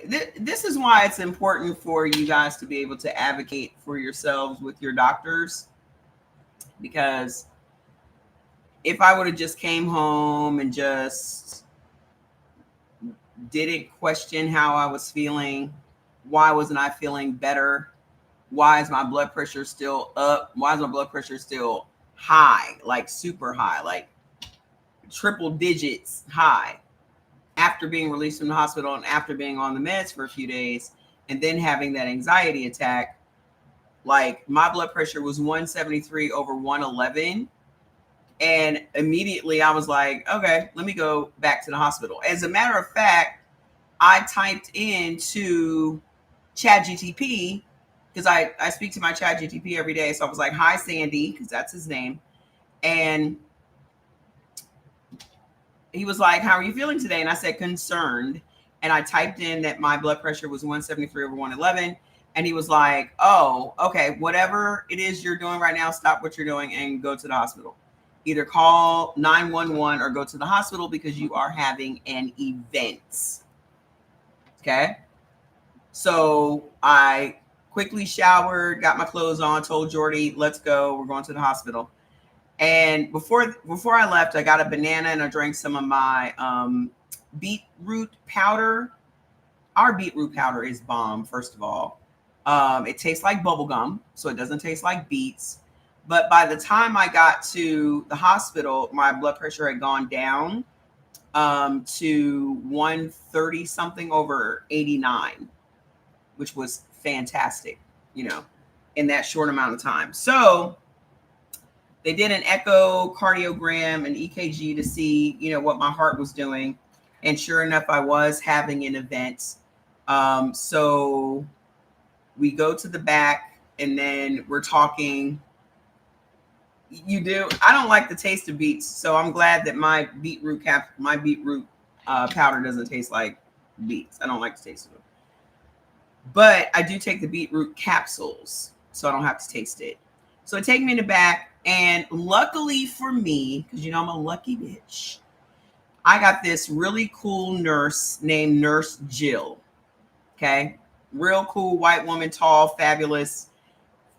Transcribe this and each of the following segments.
this is why it's important for you guys to be able to advocate for yourselves with your doctors, because if I would have just came home and just didn't question how I was feeling, why wasn't I feeling better? Why is my blood pressure still up? Why is my blood pressure still high, like super high, like triple digits high, after being released from the hospital and after being on the meds for a few days and then having that anxiety attack? Like, my blood pressure was 173 over 111. And immediately I was like, okay, let me go back to the hospital. As a matter of fact, I typed into ChatGTP, because I speak to my ChatGTP every day. So I was like, hi, Sandy, because that's his name. And he was like, how are you feeling today? And I said, concerned. And I typed in that my blood pressure was 173 over 111. And he was like, oh, okay, whatever it is you're doing right now, stop what you're doing and go to the hospital. Either call 911 or go to the hospital because you are having an event. Okay. So I quickly showered, got my clothes on, told Jordy, let's go. We're going to the hospital. And before I left, I got a banana and I drank some of my beetroot powder. Our beetroot powder is bomb, first of all. It tastes like bubble gum, so it doesn't taste like beets. But by the time I got to the hospital, my blood pressure had gone down to 130 something over 89, which was fantastic, in that short amount of time. So they did an echocardiogram and EKG to see, what my heart was doing. And sure enough, I was having an event. So we go to the back and then we're talking. I don't like the taste of beets. So I'm glad that my beetroot powder doesn't taste like beets. I don't like the taste of them. But I do take the beetroot capsules, so I don't have to taste it. So it takes me in the back. And luckily for me, because I'm a lucky bitch, I got this really cool nurse named Nurse Jill. Okay. Real cool white woman, tall, fabulous,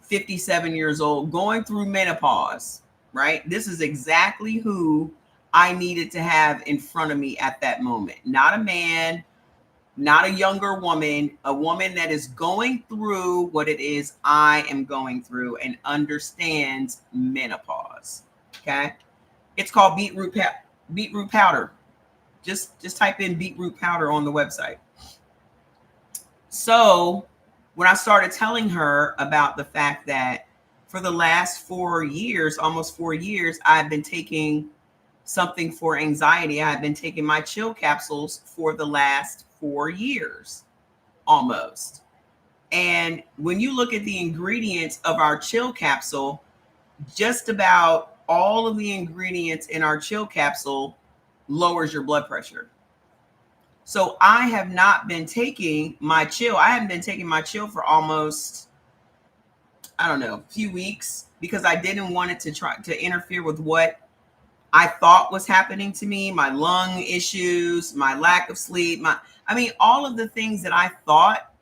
57 years old, going through menopause, right? This is exactly who I needed to have in front of me at that moment. Not a man, not a younger woman, a woman that is going through what it is I am going through and understands menopause. Okay. It's called beetroot powder. Just type in beetroot powder on the website. So when I started telling her about the fact that for the last 4 years, almost 4 years, I've been taking something for anxiety. I've been taking my chill capsules for the last 4 years, almost. And when you look at the ingredients of our chill capsule, just about all of the ingredients in our chill capsule lowers your blood pressure. So I have not been taking my chill. I haven't been taking my chill for almost, a few weeks, because I didn't want it to try to interfere with what I thought was happening to me, my lung issues, my lack of sleep, all of the things that I thought,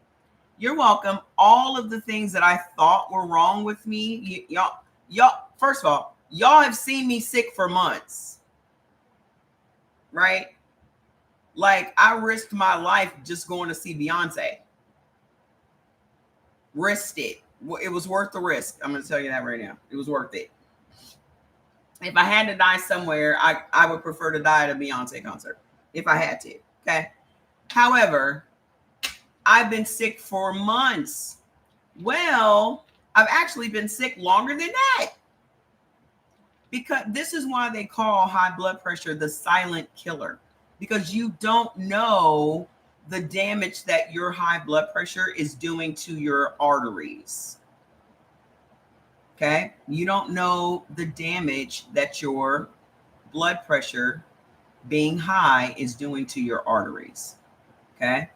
you're welcome, all of the things that I thought were wrong with me. Y'all, first of all, y'all have seen me sick for months, right? Like, I risked my life just going to see Beyonce. Risked it. It was worth the risk. I'm going to tell you that right now. It was worth it. If I had to die somewhere, I would prefer to die at a Beyonce concert if I had to. Okay. However, I've been sick for months. Well, I've actually been sick longer than that, because this is why they call high blood pressure the silent killer, because you don't know the damage that your high blood pressure is doing to your arteries. Okay. You don't know the damage that your blood pressure being high is doing to your arteries. Okay.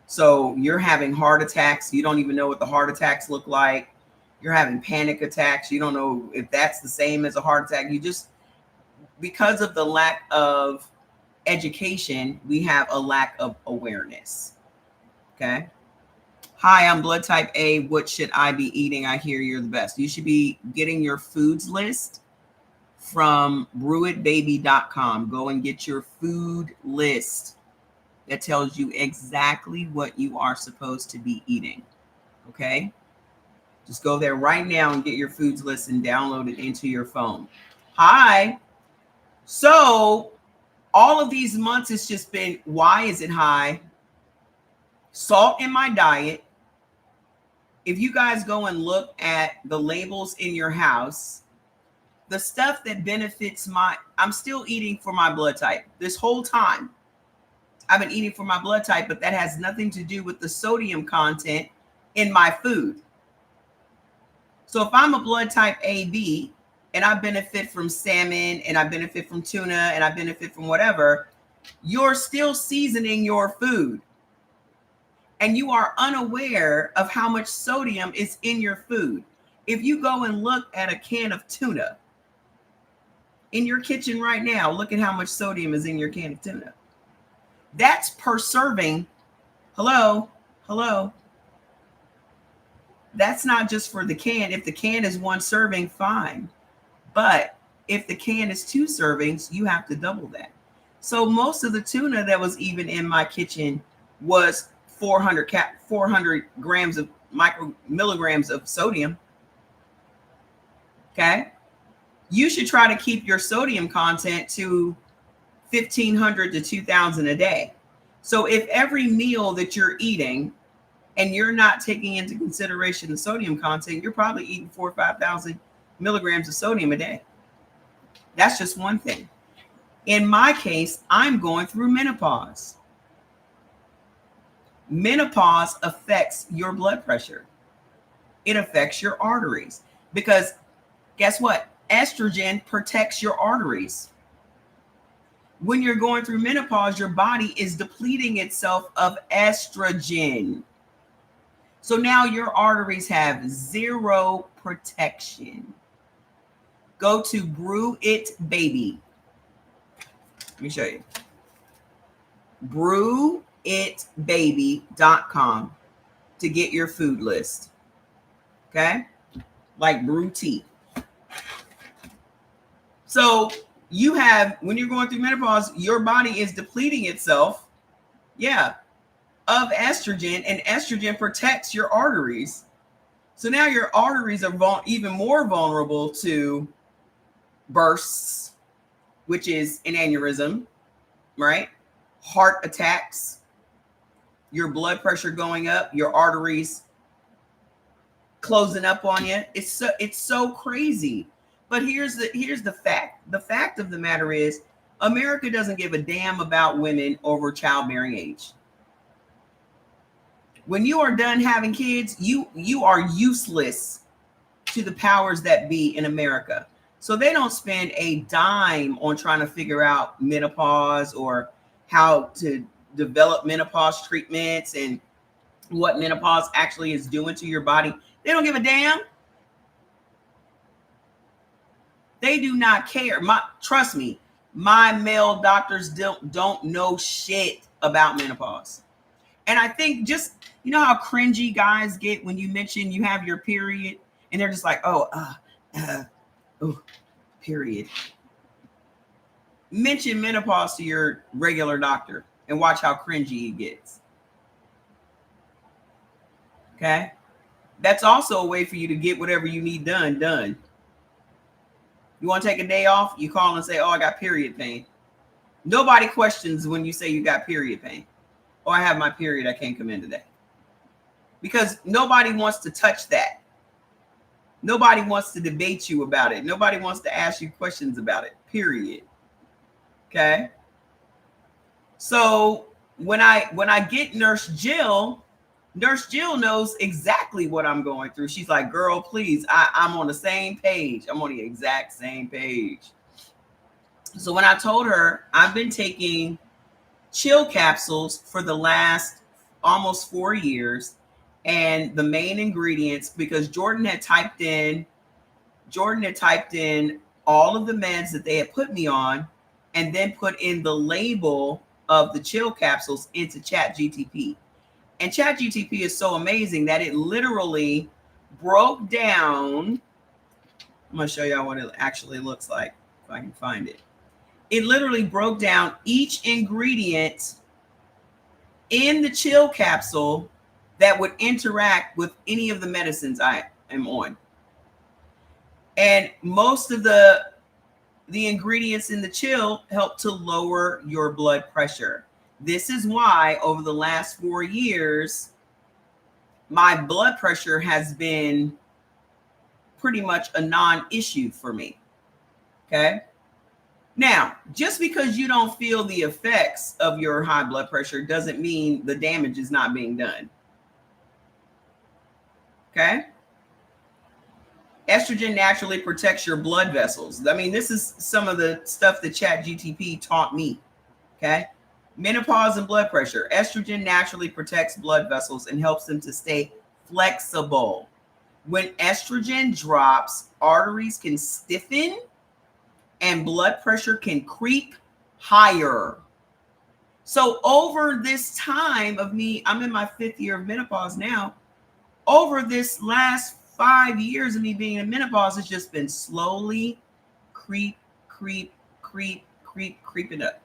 So you're having heart attacks. You don't even know what the heart attacks look like. You're having panic attacks. You don't know if that's the same as a heart attack. Because of the lack of education, we have a lack of awareness. Okay. Hi, I'm blood type A. What should I be eating? I hear you're the best. You should be getting your foods list from brewitbaby.com. Go and get your food list that tells you exactly what you are supposed to be eating. Okay. Just go there right now and get your foods list and download it into your phone. Hi. So all of these months, it's just been, why is it high? Salt in my diet. If you guys go and look at the labels in your house, the stuff that benefits I'm still eating for my blood type. This whole time, I've been eating for my blood type, but that has nothing to do with the sodium content in my food. So if I'm a blood type AB and I benefit from salmon and I benefit from tuna and I benefit from whatever, you're still seasoning your food. And you are unaware of how much sodium is in your food. If you go and look at a can of tuna in your kitchen right now, look at how much sodium is in your can of tuna. That's per serving. Hello. That's not just for the can. If the can is one serving, fine. But if the can is 2 servings, you have to double that. So most of the tuna that was even in my kitchen was 400 grams of milligrams of sodium. Okay. You should try to keep your sodium content to 1,500 to 2,000 a day. So if every meal that you're eating and you're not taking into consideration the sodium content, you're probably eating 4,000 or 5,000 milligrams of sodium a day. That's just one thing. In my case, I'm going through menopause. Menopause affects your blood pressure. It affects your arteries because guess what? Estrogen protects your arteries. When you're going through menopause, your body is depleting itself of estrogen. So now your arteries have zero protection. Go to Brew It Baby. Let me show you. brewitbaby.com to get your food list. Okay? Like brew tea. So you have, when you're going through menopause, your body is depleting itself, of estrogen, and estrogen protects your arteries. So now your arteries are even more vulnerable to bursts, which is an aneurysm, right? Heart attacks, your blood pressure going up, your arteries closing up on you. It's so crazy. But here's the fact. The fact of the matter is America doesn't give a damn about women over childbearing age. When you are done having kids, you are useless to the powers that be in America. So they don't spend a dime on trying to figure out menopause or how to develop menopause treatments and what menopause actually is doing to your body. They don't give a damn. They do not care. Trust me, my male doctors don't know shit about menopause. And I think just, you know how cringy guys get when you mention you have your period and they're just like, oh, period. Mention menopause to your regular doctor and watch how cringy he gets. Okay? That's also a way for you to get whatever you need done. You want to take a day off? You call and say, oh, I got period pain. Nobody questions when you say you got period pain. Oh, I have my period. I can't come in today. Because nobody wants to touch that. Nobody wants to debate you about it. Nobody wants to ask you questions about it, period. Okay? So when I get Nurse Jill knows exactly what I'm going through. She's like, girl, please, I'm on the same page. I'm on the exact same page. So when I told her I've been taking chill capsules for the last almost 4 years, and the main ingredients, because Jordan had typed in all of the meds that they had put me on and then put in the label of the chill capsules into ChatGTP. And ChatGTP is so amazing that it literally broke down. I'm going to show y'all what it actually looks like if I can find it. It literally broke down each ingredient in the chill capsule that would interact with any of the medicines I am on. And most of the ingredients in the chill help to lower your blood pressure. This is why over the last 4 years, my blood pressure has been pretty much a non-issue for me. Okay. Now, just because you don't feel the effects of your high blood pressure doesn't mean the damage is not being done. Okay. Estrogen naturally protects your blood vessels. I mean, this is some of the stuff that ChatGTP taught me. Okay. Menopause and blood pressure. Estrogen naturally protects blood vessels and helps them to stay flexible. When estrogen drops, arteries can stiffen and blood pressure can creep higher. So over this time of me, I'm in my 5th year of menopause now. Over this last 5 years of me being in menopause, it's just been slowly creeping up.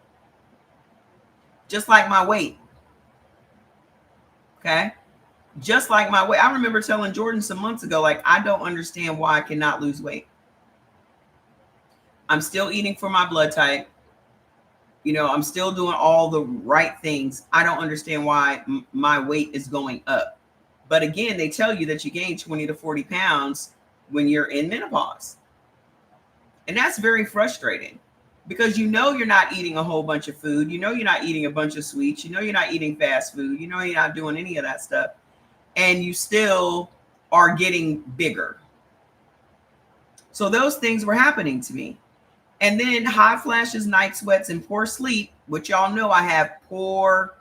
Just like my weight. Okay. Just like my weight. I remember telling Jordan some months ago, like, I don't understand why I cannot lose weight. I'm still eating for my blood type. You know, I'm still doing all the right things. I don't understand why my weight is going up. But again, they tell you that you gain 20 to 40 pounds when you're in menopause. And that's very frustrating because you know you're not eating a whole bunch of food. You know you're not eating a bunch of sweets. You know you're not eating fast food. You know you're not doing any of that stuff. And you still are getting bigger. So those things were happening to me. And then hot flashes, night sweats, and poor sleep, which y'all know I have poor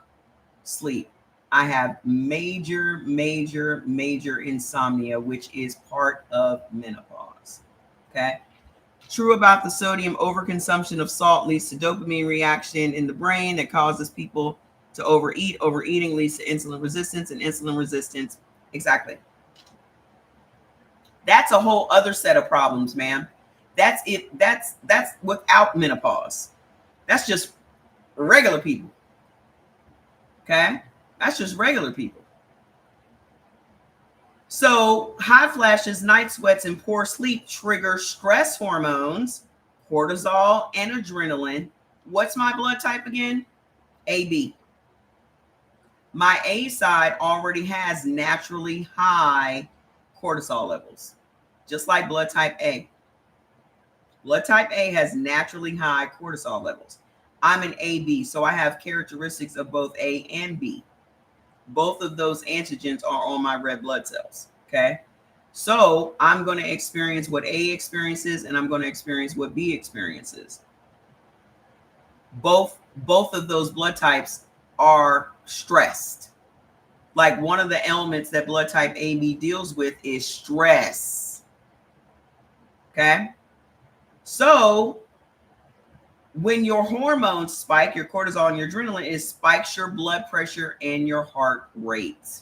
sleep. I have major insomnia, which is part of menopause. Okay. True about the sodium overconsumption of salt leads to dopamine reaction in the brain that causes people to overeat. Overeating leads to insulin resistance, and insulin resistance. Exactly. That's a whole other set of problems, man. That's it. That's without menopause. That's just regular people. Okay. That's just regular people. So hot flashes, night sweats, and poor sleep trigger stress hormones, cortisol, and adrenaline. What's my blood type again? AB. My A side already has naturally high cortisol levels, just like blood type A. Blood type A has naturally high cortisol levels. I'm an AB, so I have characteristics of both A and B. Both of those antigens are on my red blood cells. Okay. So I'm going to experience what A experiences, and I'm going to experience what B experiences. Both of those blood types are stressed. Like one of the elements that blood type AB deals with is stress. Okay. So when your hormones spike, your cortisol and your adrenaline, it spikes your blood pressure and your heart rate.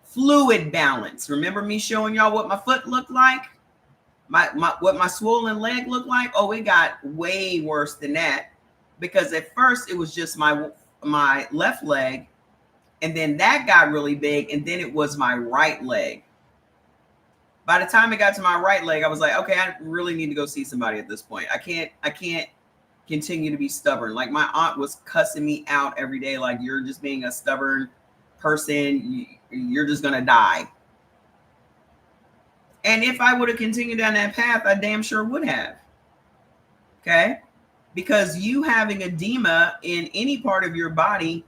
Fluid balance. Remember me showing y'all what my foot looked like? What my swollen leg looked like? Oh, it got way worse than that, because at first it was just my left leg, and then that got really big, and then it was my right leg. By the time it got to my right leg, I was like, okay, I really need to go see somebody at this point. I can't continue to be stubborn. Like my aunt was cussing me out every day. Like, you're just being a stubborn person. You're just going to die. And if I would have continued down that path, I damn sure would have. Okay. Because you having edema in any part of your body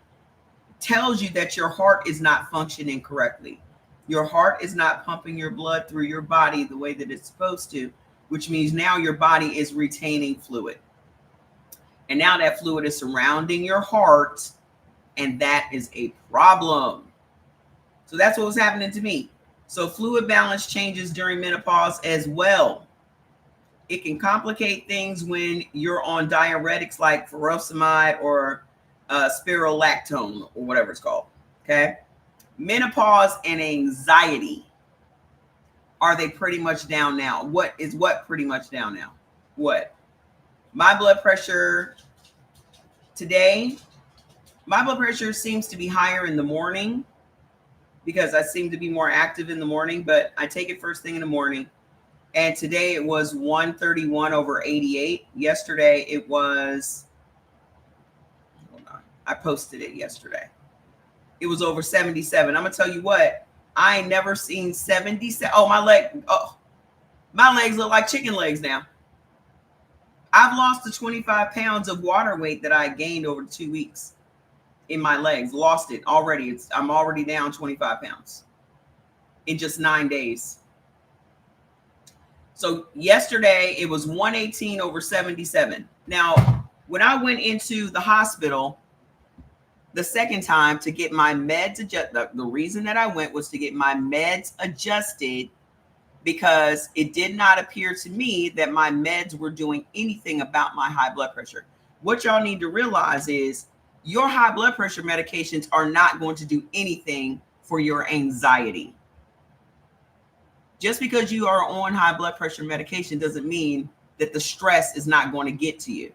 tells you that your heart is not functioning correctly. Your heart is not pumping your blood through your body the way that it's supposed to, which means now your body is retaining fluid. And now that fluid is surrounding your heart, and that is a problem. So that's what was happening to me. So fluid balance changes during menopause as well. It can complicate things when you're on diuretics like furosemide or spirulactone or whatever it's called. Okay. Menopause and anxiety. Are they pretty much down now? What pretty much down now? What? My blood pressure today, my blood pressure seems to be higher in the morning because I seem to be more active in the morning, but I take it first thing in the morning. And today it was 131/88. Yesterday it was, hold on, I posted it yesterday. It was over 77. I'm going to tell you what, I ain't never seen 77. Oh, my legs look like chicken legs now. I've lost the 25 pounds of water weight that I gained over 2 weeks in my legs. Lost it already. I'm already down 25 pounds in just 9 days. So yesterday it was 118/77. Now, when I went into the hospital the second time to get my meds adjusted, the reason that I went was to get my meds adjusted because it did not appear to me that my meds were doing anything about my high blood pressure. What y'all need to realize is your high blood pressure medications are not going to do anything for your anxiety. Just because you are on high blood pressure medication doesn't mean that the stress is not going to get to you.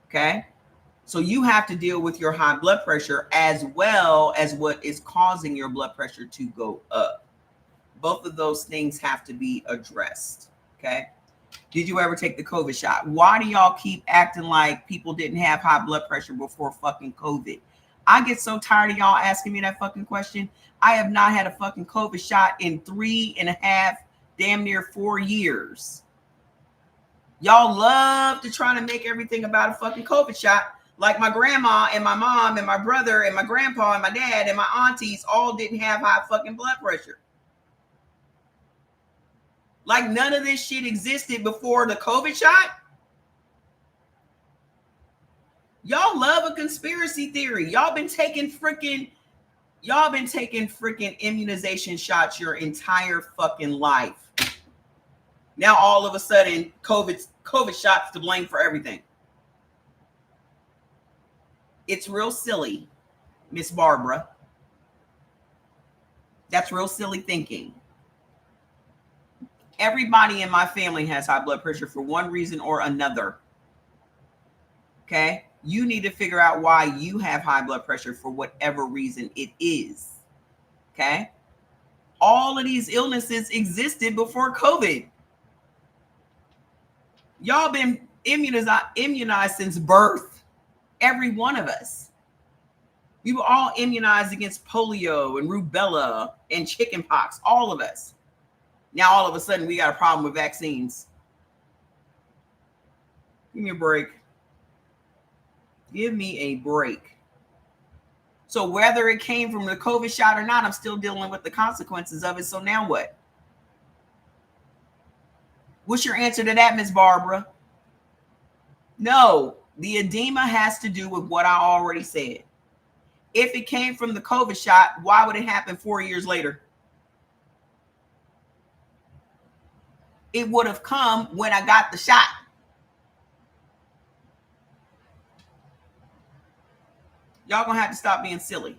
Okay? So you have to deal with your high blood pressure as well as what is causing your blood pressure to go up. Both of those things have to be addressed. Okay? Did you ever take the COVID shot? Why do y'all keep acting like people didn't have high blood pressure before fucking COVID? I get so tired of y'all asking me that fucking question. I have not had a fucking COVID shot in 3.5, damn near 4 years. Y'all love to try to make everything about a fucking COVID shot. Like my grandma and my mom and my brother and my grandpa and my dad and my aunties all didn't have high fucking blood pressure. Like none of this shit existed before the COVID shot. Y'all love a conspiracy theory. Y'all been taking freaking immunization shots your entire fucking life. Now all of a sudden COVID shots to blame for everything. It's real silly, Miss Barbara. That's real silly thinking. Everybody in my family has high blood pressure for one reason or another. Okay? You need to figure out why you have high blood pressure for whatever reason it is. Okay? All of these illnesses existed before COVID. Y'all been immunized since birth. Every one of us. We were all immunized against polio and rubella and chickenpox. All of us. Now, all of a sudden, we got a problem with vaccines. Give me a break. Give me a break. So whether it came from the COVID shot or not, I'm still dealing with the consequences of it. So now what? What's your answer to that, Miss Barbara? No, the edema has to do with what I already said. If it came from the COVID shot, why would it happen 4 years later? It would have come when I got the shot. Y'all gonna have to stop being silly.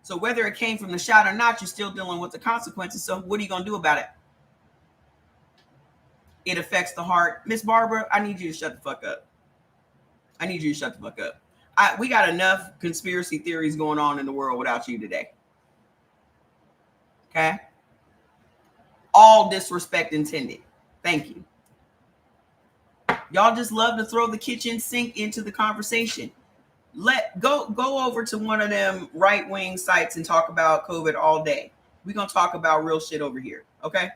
So whether it came from the shot or not, you're still dealing with the consequences. So what are you gonna do about it? It affects the heart. Miss Barbara, I need you to shut the fuck up. I need you to shut the fuck up. We got enough conspiracy theories going on in the world without you today. Okay? All disrespect intended. Thank you. Y'all just love to throw the kitchen sink into the conversation. Go over to one of them right-wing sites and talk about COVID all day. We're going to talk about real shit over here. Okay?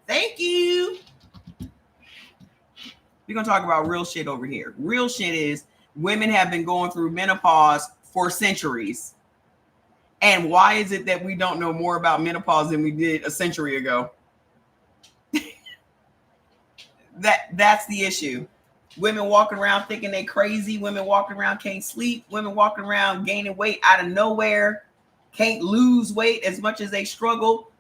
Thank you. We're going to talk about real shit over here. Real shit is women have been going through menopause for centuries. And why is it that we don't know more about menopause than we did a century ago? That's the issue. Women walking around thinking they crazy. Women walking around can't sleep. Women walking around gaining weight out of nowhere. Can't lose weight as much as they struggle.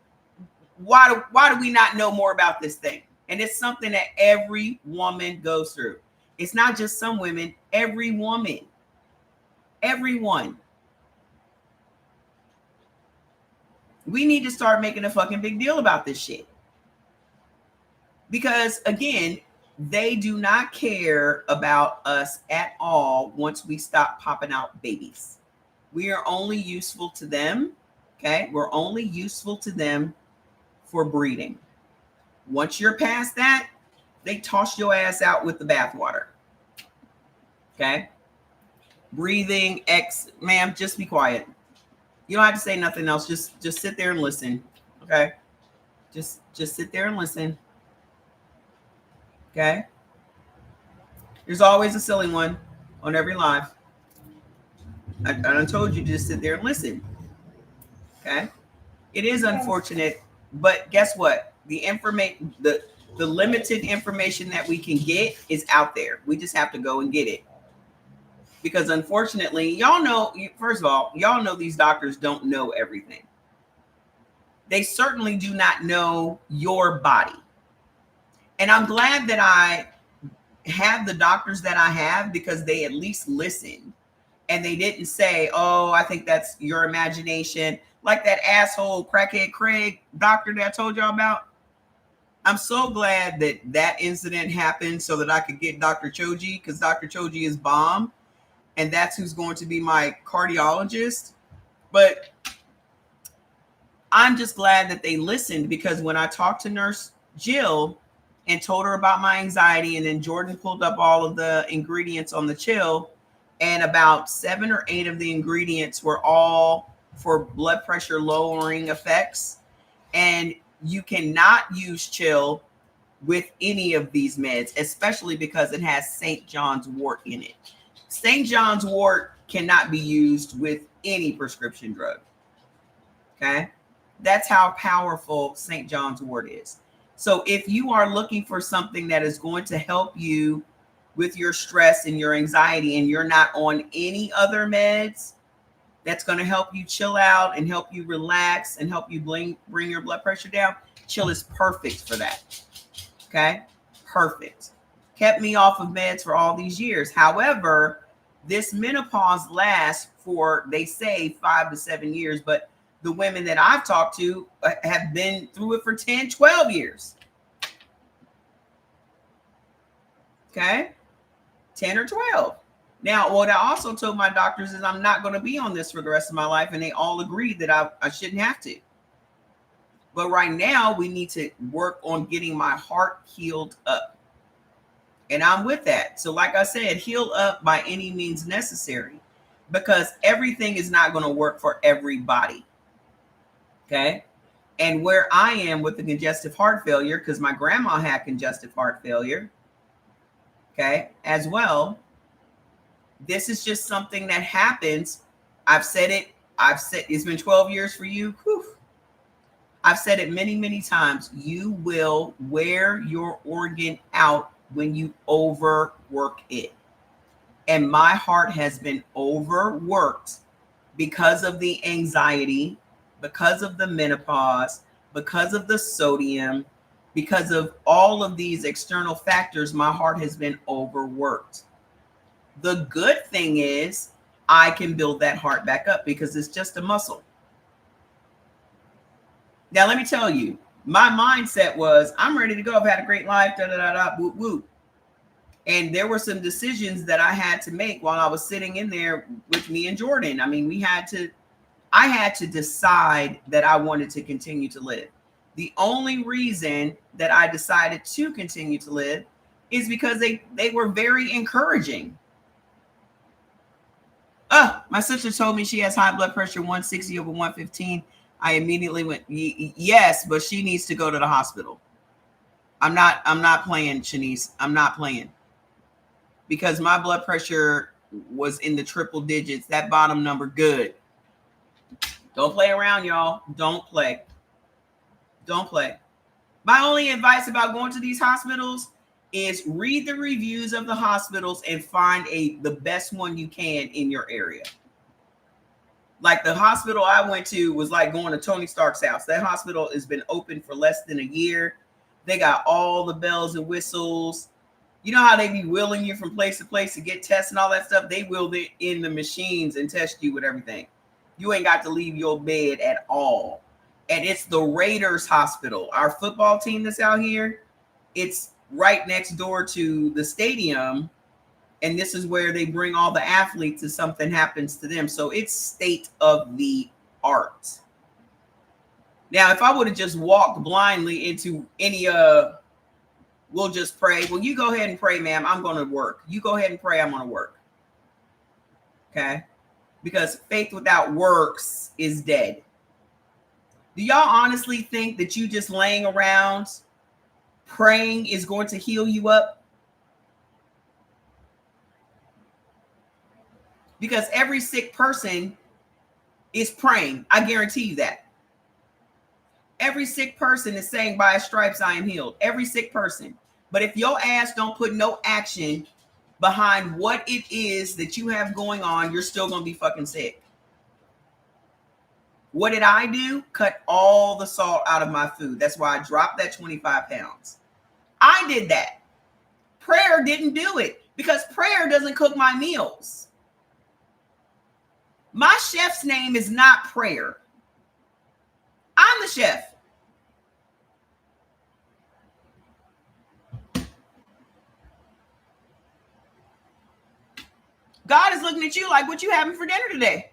Why do we not know more about this thing? And it's something that every woman goes through. It's not just some women. Every woman. Everyone. We need to start making a fucking big deal about this shit. Because again, they do not care about us at all once we stop popping out babies. We are only useful to them. Okay. We're only useful to them for breeding. Once you're past that, they toss your ass out with the bathwater. Okay. Breathing, ma'am, just be quiet. You don't have to say nothing else. Just sit there and listen. Okay. Just sit there and listen. Okay. There's always a silly one on every live. I told you to just sit there and listen. Okay. It is unfortunate, but guess what? The limited information that we can get is out there. We just have to go and get it. Because unfortunately, y'all know, first of all, y'all know these doctors don't know everything. They certainly do not know your body. And I'm glad that I have the doctors that I have, because they at least listened. And they didn't say, oh, I think that's your imagination. Like that asshole crackhead Craig doctor that I told y'all about. I'm so glad that that incident happened so that I could get Dr. Choji, because Dr. Choji is bomb. And that's who's going to be my cardiologist. But I'm just glad that they listened, because when I talked to Nurse Jill and told her about my anxiety, and then Jordan pulled up all of the ingredients on the chill, and about 7 or 8 of the ingredients were all for blood pressure lowering effects. And you cannot use chill with any of these meds, especially because it has St. John's wort in it. St. John's wort cannot be used with any prescription drug. Okay. That's how powerful St. John's wort is. So if you are looking for something that is going to help you with your stress and your anxiety, and you're not on any other meds, that's going to help you chill out and help you relax and help you bring your blood pressure down, chill is perfect for that. Okay. Perfect. Kept me off of meds for all these years. However, this menopause lasts for, they say, 5 to 7 years, but the women that I've talked to have been through it for 10, 12 years. Okay. 10 or 12. Now, what I also told my doctors is I'm not going to be on this for the rest of my life. And they all agreed that I shouldn't have to. But right now we need to work on getting my heart healed up. And I'm with that. So like I said, heal up by any means necessary, because everything is not going to work for everybody. Okay. And where I am with the congestive heart failure, because my grandma had congestive heart failure. Okay. As well. This is just something that happens. I've said it. It's been 12 years for you. Whew. I've said it many, many times. You will wear your organ out when you overwork it. And my heart has been overworked because of the anxiety, because of the menopause, because of the sodium, because of all of these external factors. My heart has been overworked. The good thing is I can build that heart back up, because it's just a muscle. Now, let me tell you, my mindset was, I'm ready to go. I've had a great life, whoop, whoop. And there were some decisions that I had to make while I was sitting in there with me and Jordan. I mean, I had to decide that I wanted to continue to live. The only reason that I decided to continue to live is because they were very encouraging. My sister told me she has high blood pressure, 160 over 115. I immediately went, yes, but she needs to go to the hospital. I'm not playing, Shanice. I'm not playing. Because my blood pressure was in the triple digits. That bottom number, good. Don't play around, y'all. Don't play. Don't play. My only advice about going to these hospitals is read the reviews of the hospitals and find the best one you can in your area. Like the hospital I went to was like going to Tony Stark's house. That hospital has been open for less than a year. They got all the bells and whistles. You know how they be wheeling you from place to place to get tests and all that stuff? They wheel it in the machines and test you with everything. You ain't got to leave your bed at all. And it's the Raiders hospital. Our football team that's out here, it's right next door to the stadium. And this is where they bring all the athletes if something happens to them. So it's state of the art. Now, if I would have just walked blindly into any we'll just pray. Well, you go ahead and pray, ma'am. I'm going to work. You go ahead and pray. I'm going to work. Okay? Because faith without works is dead. Do y'all honestly think that you just laying around praying is going to heal you up? Because every sick person is praying. I guarantee you that. Every sick person is saying, by his stripes I am healed. Every sick person. But if your ass don't put no action behind what it is that you have going on, you're still going to be fucking sick. What did I do? Cut all the salt out of my food. That's why I dropped that 25 pounds. I did that. Prayer didn't do it because prayer doesn't cook my meals. My chef's name is not Prayer. I'm the chef. God is looking at you like, what you having for dinner today?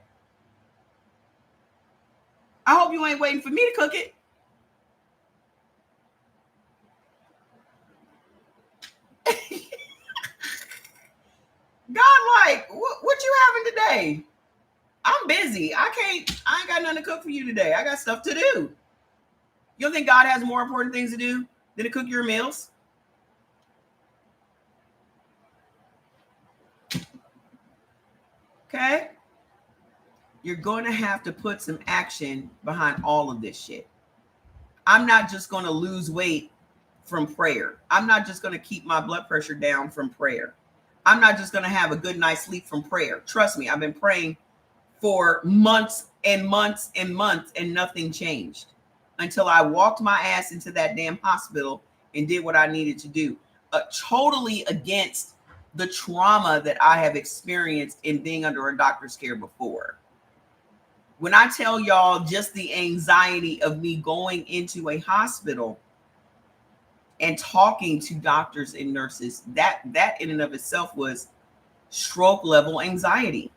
I hope you ain't waiting for me to cook it. God, like, what you having today? I'm busy. I ain't got nothing to cook for you today. I got stuff to do. You don't think God has more important things to do than to cook your meals? Okay? You're going to have to put some action behind all of this shit. I'm not just going to lose weight from prayer. I'm not just going to keep my blood pressure down from prayer. I'm not just going to have a good night's sleep from prayer. Trust me, I've been praying for months and months and months and nothing changed until I walked my ass into that damn hospital and did what I needed to do. Totally against the trauma that I have experienced in being under a doctor's care before. When I tell y'all just the anxiety of me going into a hospital and talking to doctors and nurses, that in and of itself was stroke level anxiety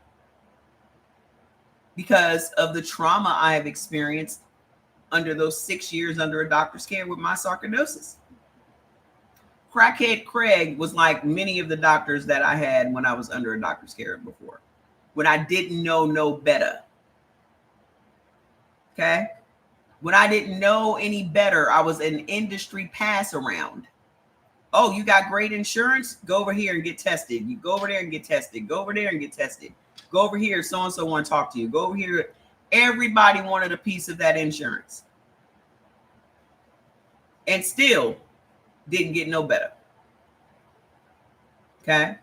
because of the trauma I have experienced under those 6 years under a doctor's care with my sarcoidosis. Crackhead Craig was like many of the doctors that I had when I was under a doctor's care before, when I didn't know no better. Okay? When I didn't know any better, I was an industry pass around. Oh, you got great insurance? Go over here and get tested. You go over there and get tested. Go over there and get tested. Go over here. So-and-so want to talk to you. Go over here. Everybody wanted a piece of that insurance. And still didn't get no better. Okay?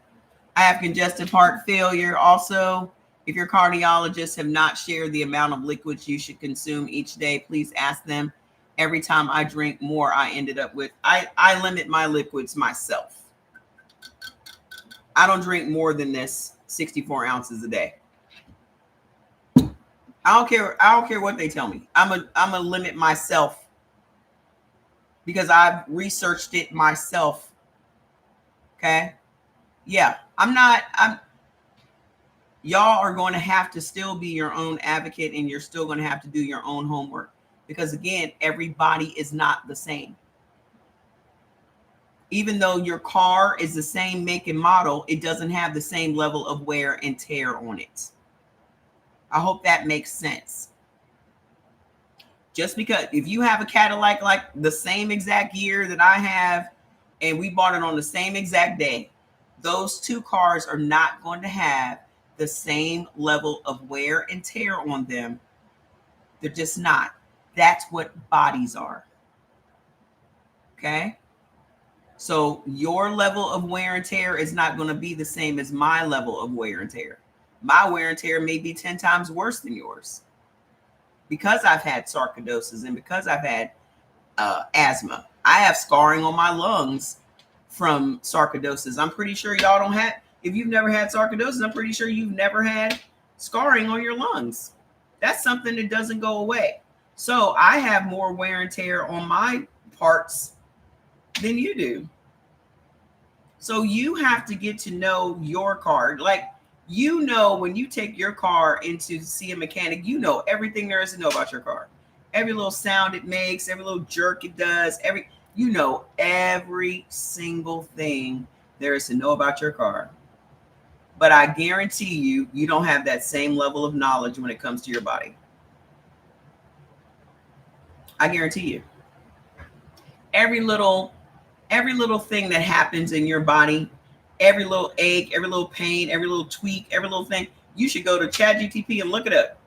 I have congestive heart failure also. If your cardiologists have not shared the amount of liquids you should consume each day, please ask them. Every time I drink more, I ended up with, I limit my liquids myself. I don't drink more than this 64 ounces a day. I don't care what they tell me. I'm a limit myself because I've researched it myself. Okay? Yeah, y'all are going to have to still be your own advocate, and you're still going to have to do your own homework because, again, everybody is not the same. Even though your car is the same make and model, it doesn't have the same level of wear and tear on it. I hope that makes sense. Just because if you have a Cadillac like the same exact year that I have, and we bought it on the same exact day, those two cars are not going to have the same level of wear and tear on them. They're just not. That's what bodies are. Okay? So your level of wear and tear is not going to be the same as my level of wear and tear. My wear and tear may be 10 times worse than yours because I've had sarcoidosis and because I've had asthma. I have scarring on my lungs from sarcoidosis. I'm pretty sure y'all don't have. If you've never had sarcoidosis, I'm pretty sure you've never had scarring on your lungs. That's something that doesn't go away. So I have more wear and tear on my parts than you do. So you have to get to know your car. Like, you know, when you take your car into see a mechanic, you know everything there is to know about your car. Every little sound it makes, every little jerk it does, you know every single thing there is to know about your car. But I guarantee you, you don't have that same level of knowledge when it comes to your body. I guarantee you. Every little thing that happens in your body, every little ache, every little pain, every little tweak, every little thing, you should go to ChatGPT and look it up.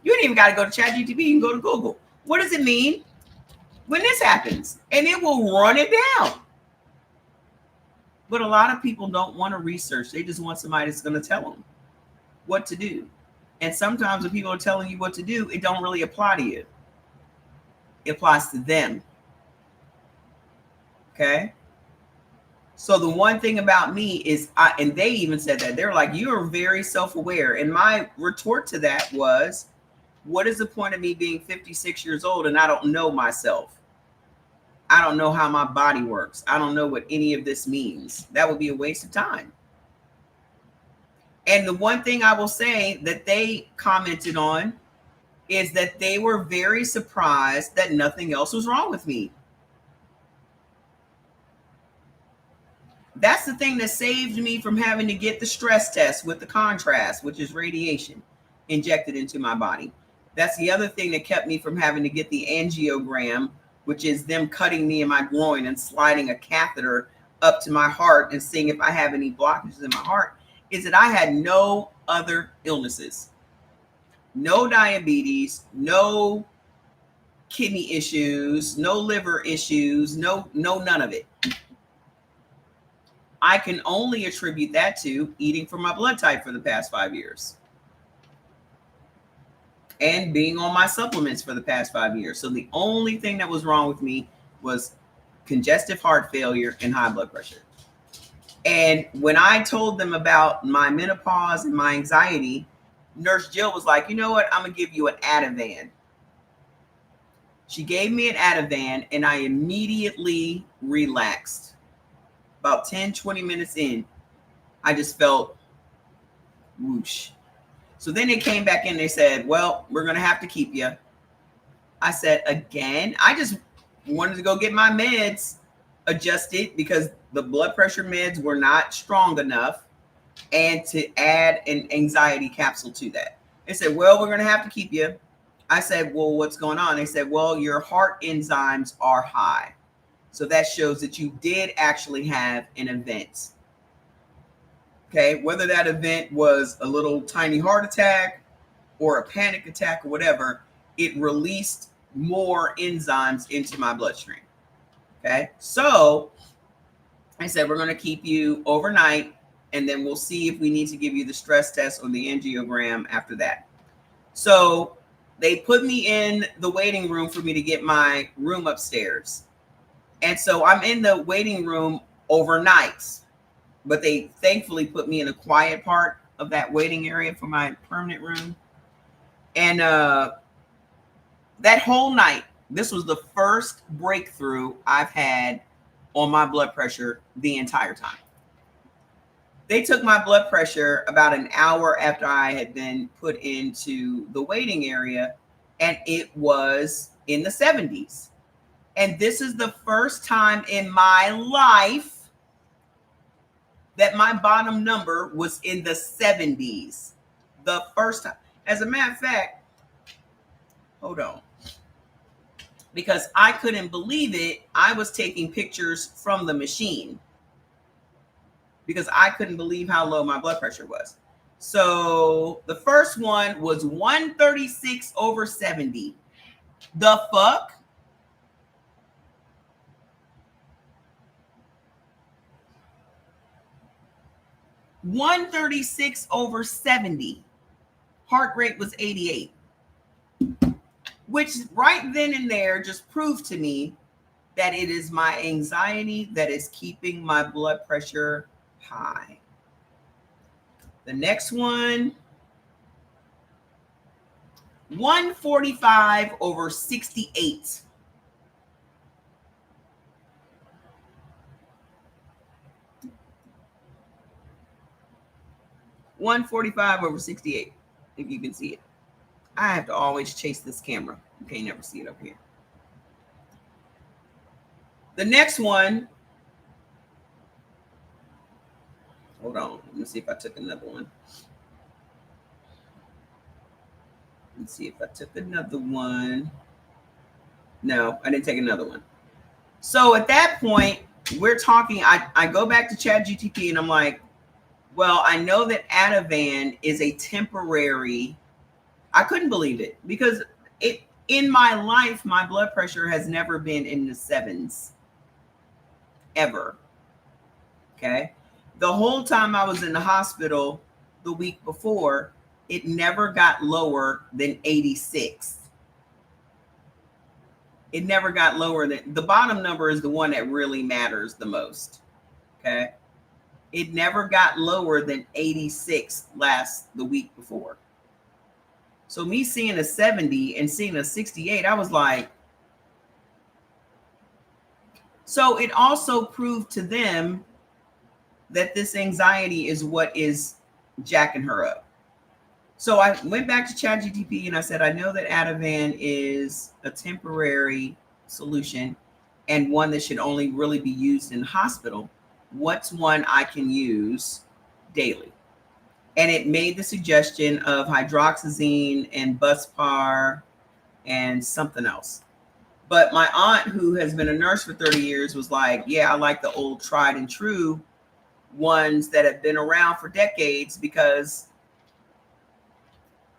You don't even got to go to ChatGPT. You can go to Google. What does it mean when this happens? And it will run it down. But a lot of people don't want to research. They just want somebody that's going to tell them what to do. And sometimes when people are telling you what to do, it don't really apply to you. It applies to them. Okay? So the one thing about me is, and they even said that, they're like, you're very self-aware. And my retort to that was, what is the point of me being 56 years old and I don't know myself? I don't know how my body works. I don't know what any of this means. That would be a waste of time. And the one thing I will say that they commented on is that they were very surprised that nothing else was wrong with me. That's the thing that saved me from having to get the stress test with the contrast, which is radiation injected into my body. That's the other thing that kept me from having to get the angiogram, which is them cutting me in my groin and sliding a catheter up to my heart and seeing if I have any blockages in my heart, is that I had no other illnesses. No diabetes, no kidney issues, no liver issues, no none of it. I can only attribute that to eating for my blood type for the past 5 years and being on my supplements for the past 5 years. So the only thing that was wrong with me was congestive heart failure and high blood pressure. And when I told them about my menopause and my anxiety, Nurse Jill was like, you know what? I'm going to give you an Ativan. She gave me an Ativan and I immediately relaxed. About 10, 20 minutes in, I just felt whoosh. So then they came back in. They said, well, we're going to have to keep you. I said, again, I just wanted to go get my meds adjusted because the blood pressure meds were not strong enough, and to add an anxiety capsule to that. They said, well, we're going to have to keep you. I said, well, what's going on? They said, well, your heart enzymes are high. So that shows that you did actually have an event. Okay, whether that event was a little tiny heart attack or a panic attack or whatever, it released more enzymes into my bloodstream. Okay, so I said, we're going to keep you overnight, and then we'll see if we need to give you the stress test or the angiogram after that. So they put me in the waiting room for me to get my room upstairs. And so I'm in the waiting room overnight, but they thankfully put me in a quiet part of that waiting area for my permanent room. And that whole night, this was the first breakthrough I've had on my blood pressure the entire time. They took my blood pressure about an hour after I had been put into the waiting area, and it was in the 70s. And this is the first time in my life that my bottom number was in the 70s. The first time. As a matter of fact, hold on. Because I couldn't believe it, I was taking pictures from the machine because I couldn't believe how low my blood pressure was. So the first one was 136/70. The fuck? (136/70). Heart rate was 88. Which right then and there just proved to me that it is my anxiety that is keeping my blood pressure high. The next one 145 over 68. $145 over 68, if you can see it. I have to always chase this camera. You can't never see it up here. The next one, hold on. Let me see if I took another one. Let's see if I took another one. No, I didn't take another one. So at that point, we're talking, I go back to ChatGPT and I'm like, well, I know that Ativan is a temporary, I couldn't believe it because in my life, my blood pressure has never been in the sevens, ever. Okay. The whole time I was in the hospital the week before, it never got lower than 86. It never got lower than, the bottom number is the one that really matters the most. Okay. It never got lower than 86 the week before. So me seeing a 70 and seeing a 68, I was like, so it also proved to them that this anxiety is what is jacking her up. So I went back to ChatGPT and I said, I know that Ativan is a temporary solution and one that should only really be used in the hospital. What's one I can use daily? And it made the suggestion of hydroxyzine and Buspar and something else. But my aunt, who has been a nurse for 30 years, was like, yeah, I like the old tried and true ones that have been around for decades because,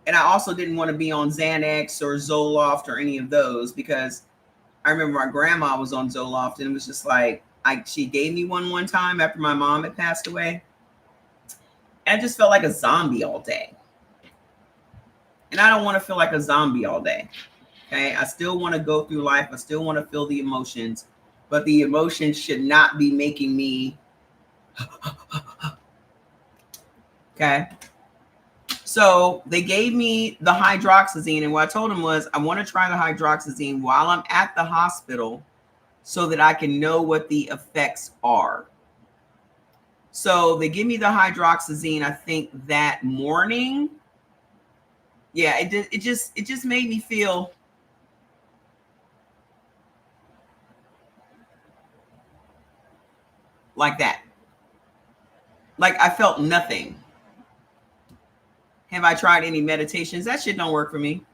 and I also didn't want to be on Xanax or Zoloft or any of those because I remember my grandma was on Zoloft and it was just like, she gave me one time after my mom had passed away. And I just felt like a zombie all day. And I don't want to feel like a zombie all day. Okay. I still want to go through life. I still want to feel the emotions, but the emotions should not be making me. Okay. So they gave me the hydroxyzine. And what I told them was, I want to try the hydroxyzine while I'm at the hospital so that I can know what the effects are. So they give me the hydroxyzine, I think that morning. Yeah, it just made me feel like that. Like I felt nothing. Have I tried any meditations? That shit don't work for me.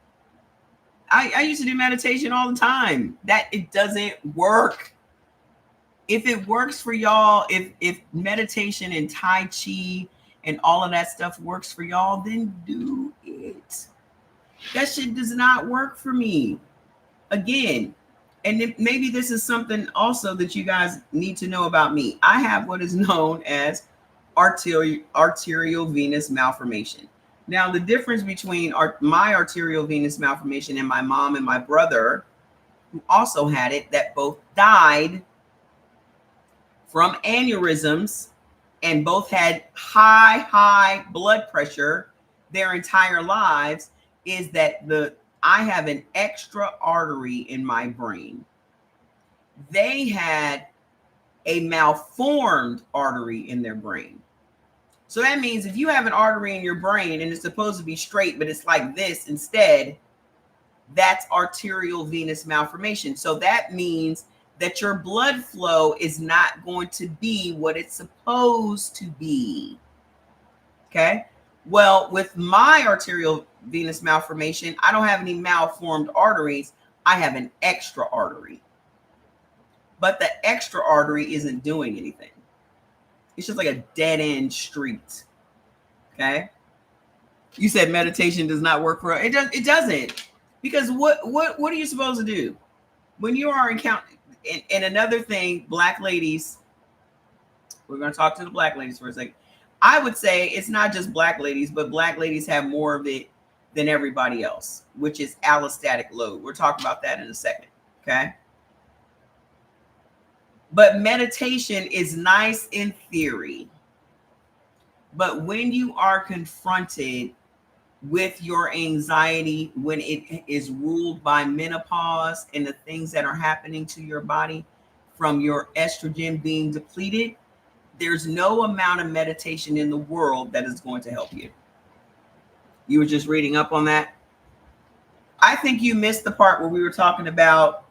I used to do meditation all the time. That it doesn't work. If it works for y'all, if meditation and Tai Chi and all of that stuff works for y'all, then do it. That shit does not work for me. Again, and maybe this is something also that you guys need to know about me. I have what is known as arterial venous malformation. Now, the difference between my arterial venous malformation and my mom and my brother, who also had it, that both died from aneurysms and both had high blood pressure their entire lives, is that I have an extra artery in my brain. They had a malformed artery in their brain. So that means if you have an artery in your brain and it's supposed to be straight, but it's like this instead, that's arterial venous malformation. So that means that your blood flow is not going to be what it's supposed to be. Okay. Well, with my arterial venous malformation, I don't have any malformed arteries. I have an extra artery. But the extra artery isn't doing anything. It's just like a dead end street. Okay. You said meditation does not work for it. It doesn't. Because what are you supposed to do when you are encountering? And another thing, Black ladies, we're going to talk to the Black ladies for a second. I would say it's not just Black ladies, but Black ladies have more of it than everybody else, which is allostatic load. We'll talk about that in a second. Okay. But meditation is nice in theory. But when you are confronted with your anxiety when it is ruled by menopause and the things that are happening to your body from your estrogen being depleted, there's no amount of meditation in the world that is going to help you. You were just reading up on that. I think you missed the part where we were talking about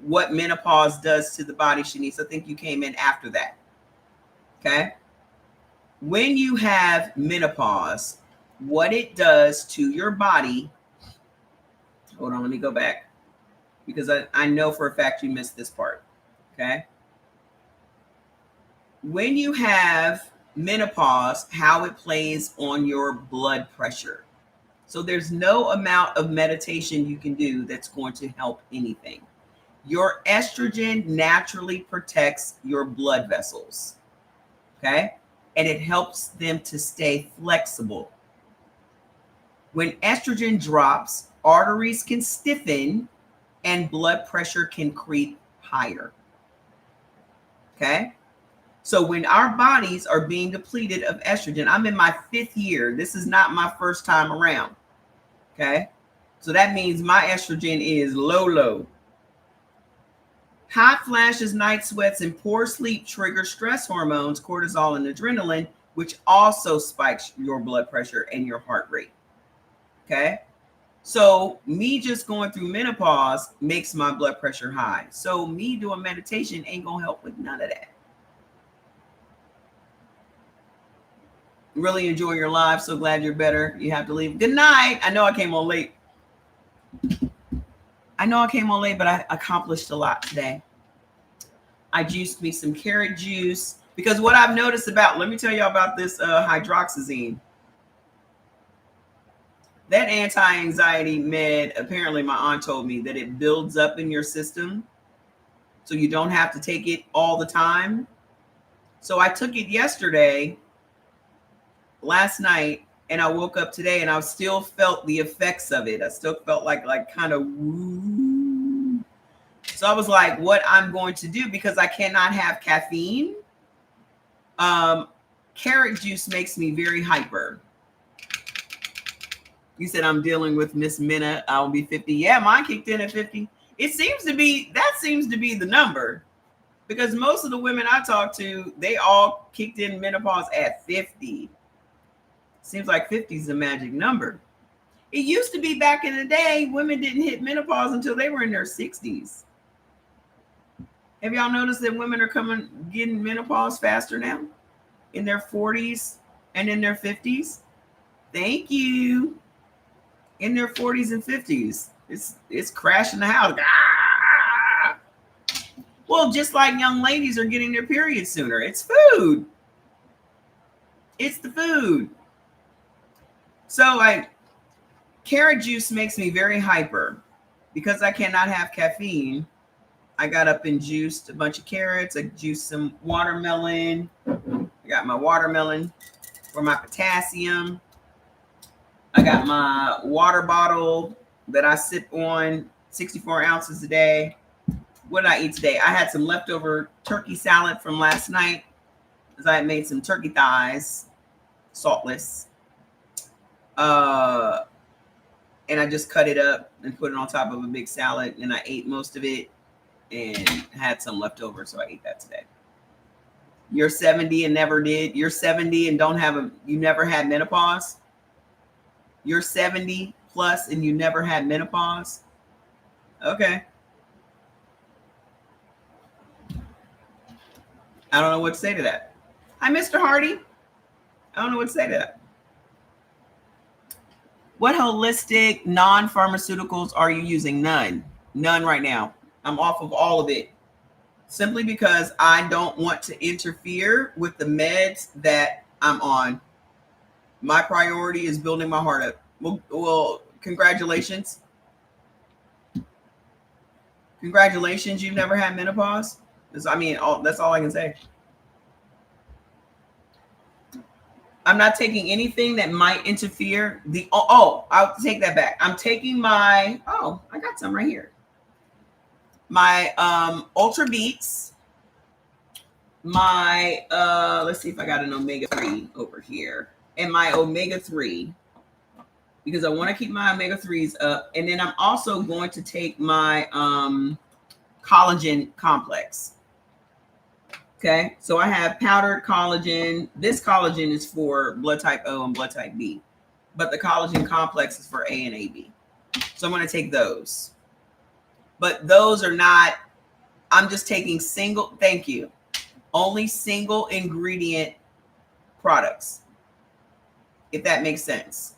what menopause does to the body, Shanice. I think you came in after that. Okay. When you have menopause, what it does to your body. Hold on, let me go back because I know for a fact you missed this part. Okay. When you have menopause, how it plays on your blood pressure. So there's no amount of meditation you can do that's going to help anything. Your estrogen naturally protects your blood vessels. Okay. And it helps them to stay flexible. When estrogen drops, arteries can stiffen and blood pressure can creep higher. Okay. So when our bodies are being depleted of estrogen, I'm in my 5th year. This is not my first time around. Okay. So that means my estrogen is low. Hot flashes, night sweats, and poor sleep trigger stress hormones, cortisol and adrenaline, which also spikes your blood pressure and your heart rate. Okay. So me just going through menopause makes my blood pressure high. So me doing meditation ain't going to help with none of that. Really enjoy your live. So glad you're better. You have to leave. Good night. I know I came on late. But I accomplished a lot today. I juiced me some carrot juice because what I've noticed about, let me tell y'all about this hydroxyzine. That anti-anxiety med, apparently my aunt told me that it builds up in your system. So you don't have to take it all the time. So I took it last night, and I woke up today and I still felt the effects of it. I still felt like kind of woo. So I was like, what I'm going to do, because I cannot have caffeine. Carrot juice makes me very hyper. You said I'm dealing with Miss Minna. I'll be 50. Yeah, mine kicked in at 50. That seems to be the number, because most of the women I talk to, they all kicked in menopause at 50. Seems like 50 is the magic number. It used to be back in the day, women didn't hit menopause until they were in their 60s. Have y'all noticed that women are getting menopause faster now? In their 40s and in their 50s? Thank you. In their 40s and 50s. It's crashing the house. Ah! Well, just like young ladies are getting their periods sooner. It's food. It's the food. So carrot juice makes me very hyper. Because I cannot have caffeine, I got up and juiced a bunch of carrots. I juiced some watermelon. I got my watermelon for my potassium. I got my water bottle that I sip on 64 ounces a day. What did I eat today? I had some leftover turkey salad from last night, because I had made some turkey thighs, saltless. And I just cut it up and put it on top of a big salad, and I ate most of it and had some left over, so I ate that today. You're 70 and never did. You're 70 and you never had menopause. You're 70 plus and you never had menopause. Okay. I don't know what to say to that. Hi, Mr. Hardy. I don't know what to say to that. What holistic non-pharmaceuticals are you using? None right now. I'm off of all of it, simply because I don't want to interfere with the meds that I'm on. My priority is building my heart up. Well, congratulations. Congratulations, you've never had menopause? That's all I can say. I'm not taking anything that might interfere. I'll take that back. I'm taking I got some right here. My Ultra Beats. My let's see if I got an omega-3 over here. And my omega-3. because I want to keep my omega-3s up. And then I'm also going to take my collagen complex. Okay, so I have powdered collagen. This collagen is for blood type O and blood type B, but the collagen complex is for A and AB. So I'm going to take those. But those are not, I'm just taking only single ingredient products, if that makes sense.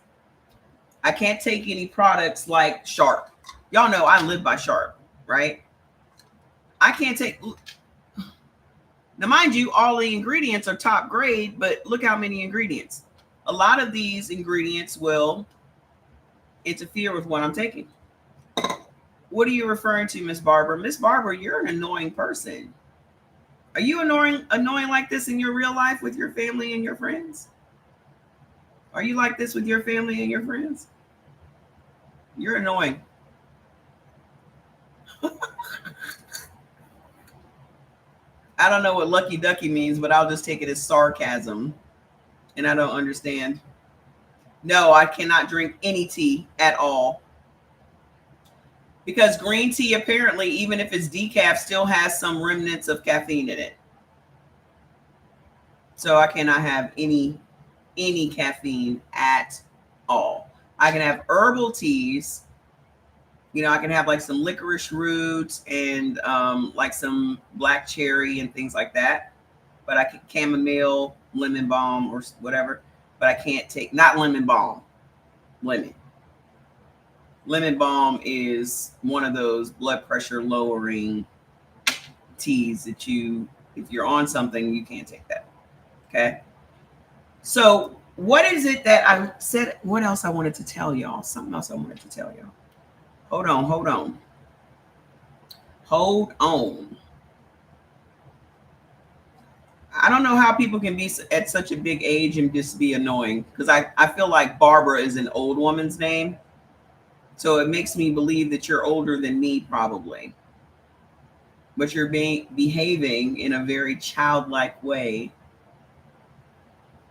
I can't take any products like Sharp. Y'all know I live by Sharp, right? I can't take, now mind you, all the ingredients are top grade, but look how many ingredients. A lot of these ingredients will interfere with what I'm taking. What are you referring to, Miss Barber? Miss Barber, you're an annoying person. Are you annoying like this in your real life with your family and your friends? Are you like this with your family and your friends? You're annoying. I don't know what lucky ducky means, but I'll just take it as sarcasm. And I don't understand. No, I cannot drink any tea at all. Because green tea, apparently, even if it's decaf, still has some remnants of caffeine in it. So I cannot have any caffeine at all. I can have herbal teas. You know, I can have like some licorice roots and like some black cherry and things like that. But I can chamomile, lemon balm, or whatever. But I can't take, not lemon balm, lemon. Lemon balm is one of those blood pressure lowering teas that if you're on something, you can't take that. Okay. So what is it that I said? What else I wanted to tell y'all? Something else I wanted to tell y'all. Hold on. I don't know how people can be at such a big age and just be annoying, because I feel like Barbara is an old woman's name. So it makes me believe that you're older than me, probably. But you're behaving in a very childlike way.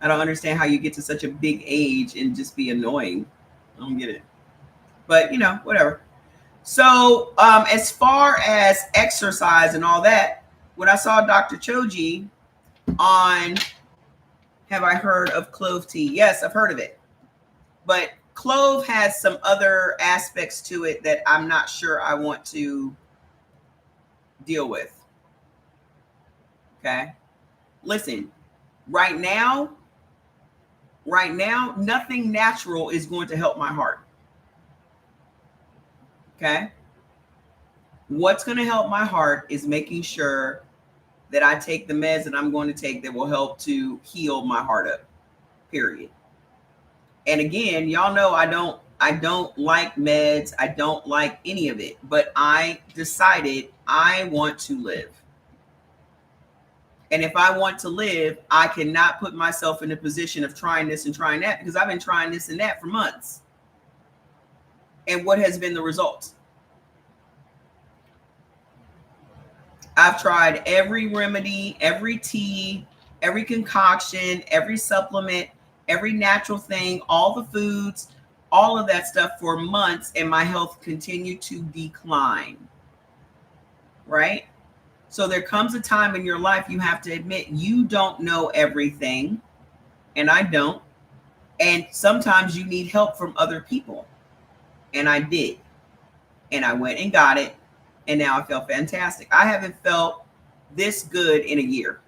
I don't understand how you get to such a big age and just be annoying. I don't get it. But, you know, whatever. So as far as exercise and all that, when I saw Dr. Choji on Have I Heard of Clove Tea? Yes, I've heard of it. But clove has some other aspects to it that I'm not sure I want to deal with. Okay. Listen, right now, nothing natural is going to help my heart. Okay. What's going to help my heart is making sure that I take the meds that I'm going to take that will help to heal my heart up. Period. And again, y'all know I don't like meds. I don't like any of it, but I decided I want to live. And if I want to live, I cannot put myself in a position of trying this and trying that, because I've been trying this and that for months. And what has been the result? I've tried every remedy, every tea, every concoction, every supplement, every natural thing, all the foods, all of that stuff for months, and my health continued to decline. Right? So there comes a time in your life you have to admit you don't know everything, and I don't. And sometimes you need help from other people. And I did. And I went and got it. And now I feel fantastic. I haven't felt this good in a year.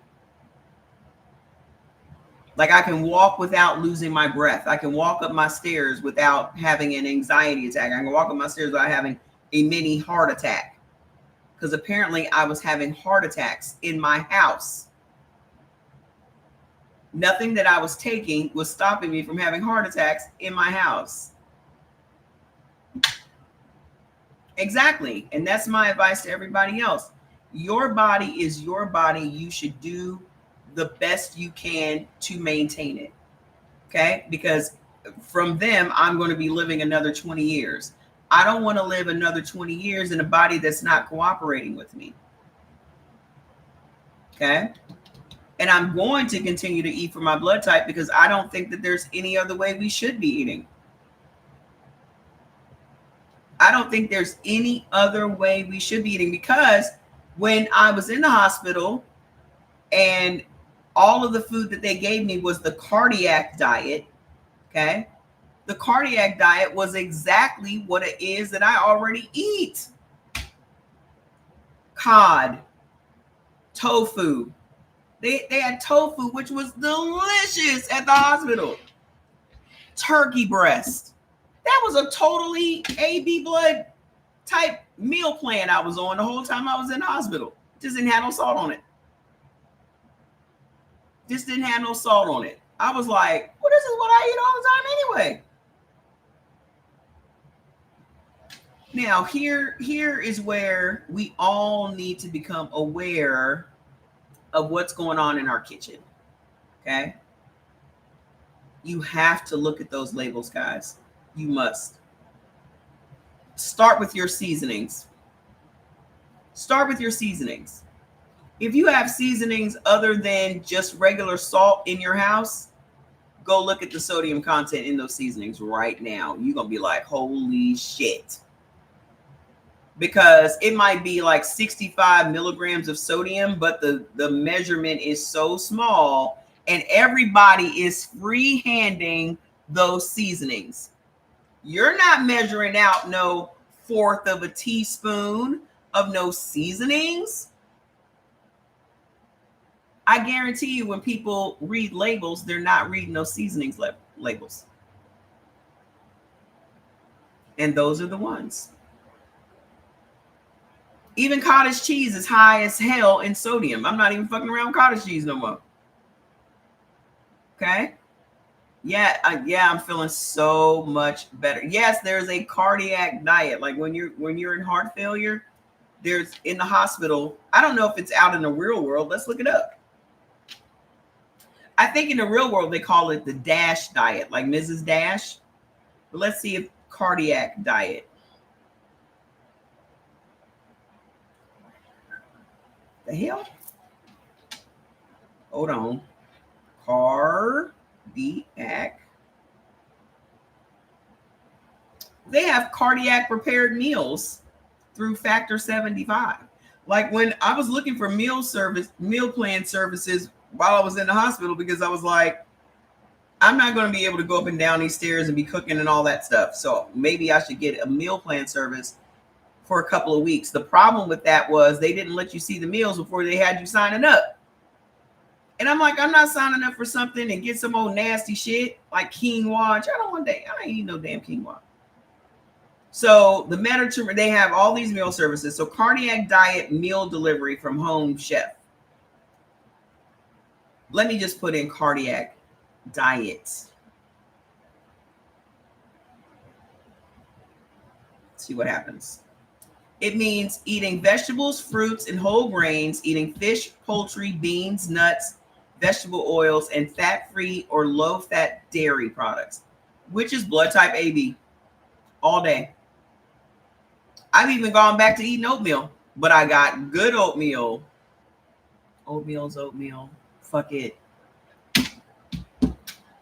Like I can walk without losing my breath. I can walk up my stairs without having an anxiety attack. I can walk up my stairs without having a mini heart attack. Because apparently I was having heart attacks in my house. Nothing that I was taking was stopping me from having heart attacks in my house. Exactly. And that's my advice to everybody else. Your body is your body. You should do the best you can to maintain it. Okay? Because from them, I'm going to be living another 20 years. I don't want to live another 20 years in a body that's not cooperating with me. Okay? And I'm going to continue to eat for my blood type, because I don't think that there's any other way we should be eating. I don't think there's any other way we should be eating, because when I was in the hospital and all of the food that they gave me was the cardiac diet, okay? The cardiac diet was exactly what it is that I already eat. Cod, tofu. They had tofu, which was delicious at the hospital. Turkey breast. That was a totally AB blood type meal plan I was on the whole time I was in the hospital. Just didn't have no salt on it. Just didn't have no salt on it. I was like, well, this is what I eat all the time anyway. Now, here is where we all need to become aware of what's going on in our kitchen. Okay? You have to look at those labels, guys. You must. Start with your seasonings. Start with your seasonings. If you have seasonings other than just regular salt in your house, go look at the sodium content in those seasonings right now. You're going to be like, holy shit. Because it might be like 65 milligrams of sodium, but the measurement is so small, and everybody is free-handing those seasonings. You're not measuring out no fourth of a teaspoon of no seasonings. I guarantee you, when people read labels, they're not reading those seasonings labels. And those are the ones. Even cottage cheese is high as hell in sodium. I'm not even fucking around with cottage cheese no more. Okay? Yeah, I'm feeling so much better. Yes, there's a cardiac diet. Like when you're in heart failure, there's in the hospital. I don't know if it's out in the real world. Let's look it up. I think in the real world they call it the DASH diet, like Mrs. Dash. But let's see if cardiac diet. The hell? Hold on. Cardiac. They have cardiac prepared meals through Factor 75. Like when I was looking for meal plan services while I was in the hospital, because I was like, I'm not going to be able to go up and down these stairs and be cooking and all that stuff. So maybe I should get a meal plan service for a couple of weeks. The problem with that was they didn't let you see the meals before they had you signing up. And I'm like, I'm not signing up for something and get some old nasty shit like quinoa. I don't want that. I ain't eating no damn quinoa. So the Mediterranean, they have all these meal services. So cardiac diet meal delivery from Home Chef. Let me just put in cardiac diet. See what happens. It means eating vegetables, fruits, and whole grains, eating fish, poultry, beans, nuts, vegetable oils, and fat-free or low-fat dairy products, which is blood type AB, all day. I've even gone back to eating oatmeal, but I got good oatmeal. Oatmeal's oatmeal. Fuck it.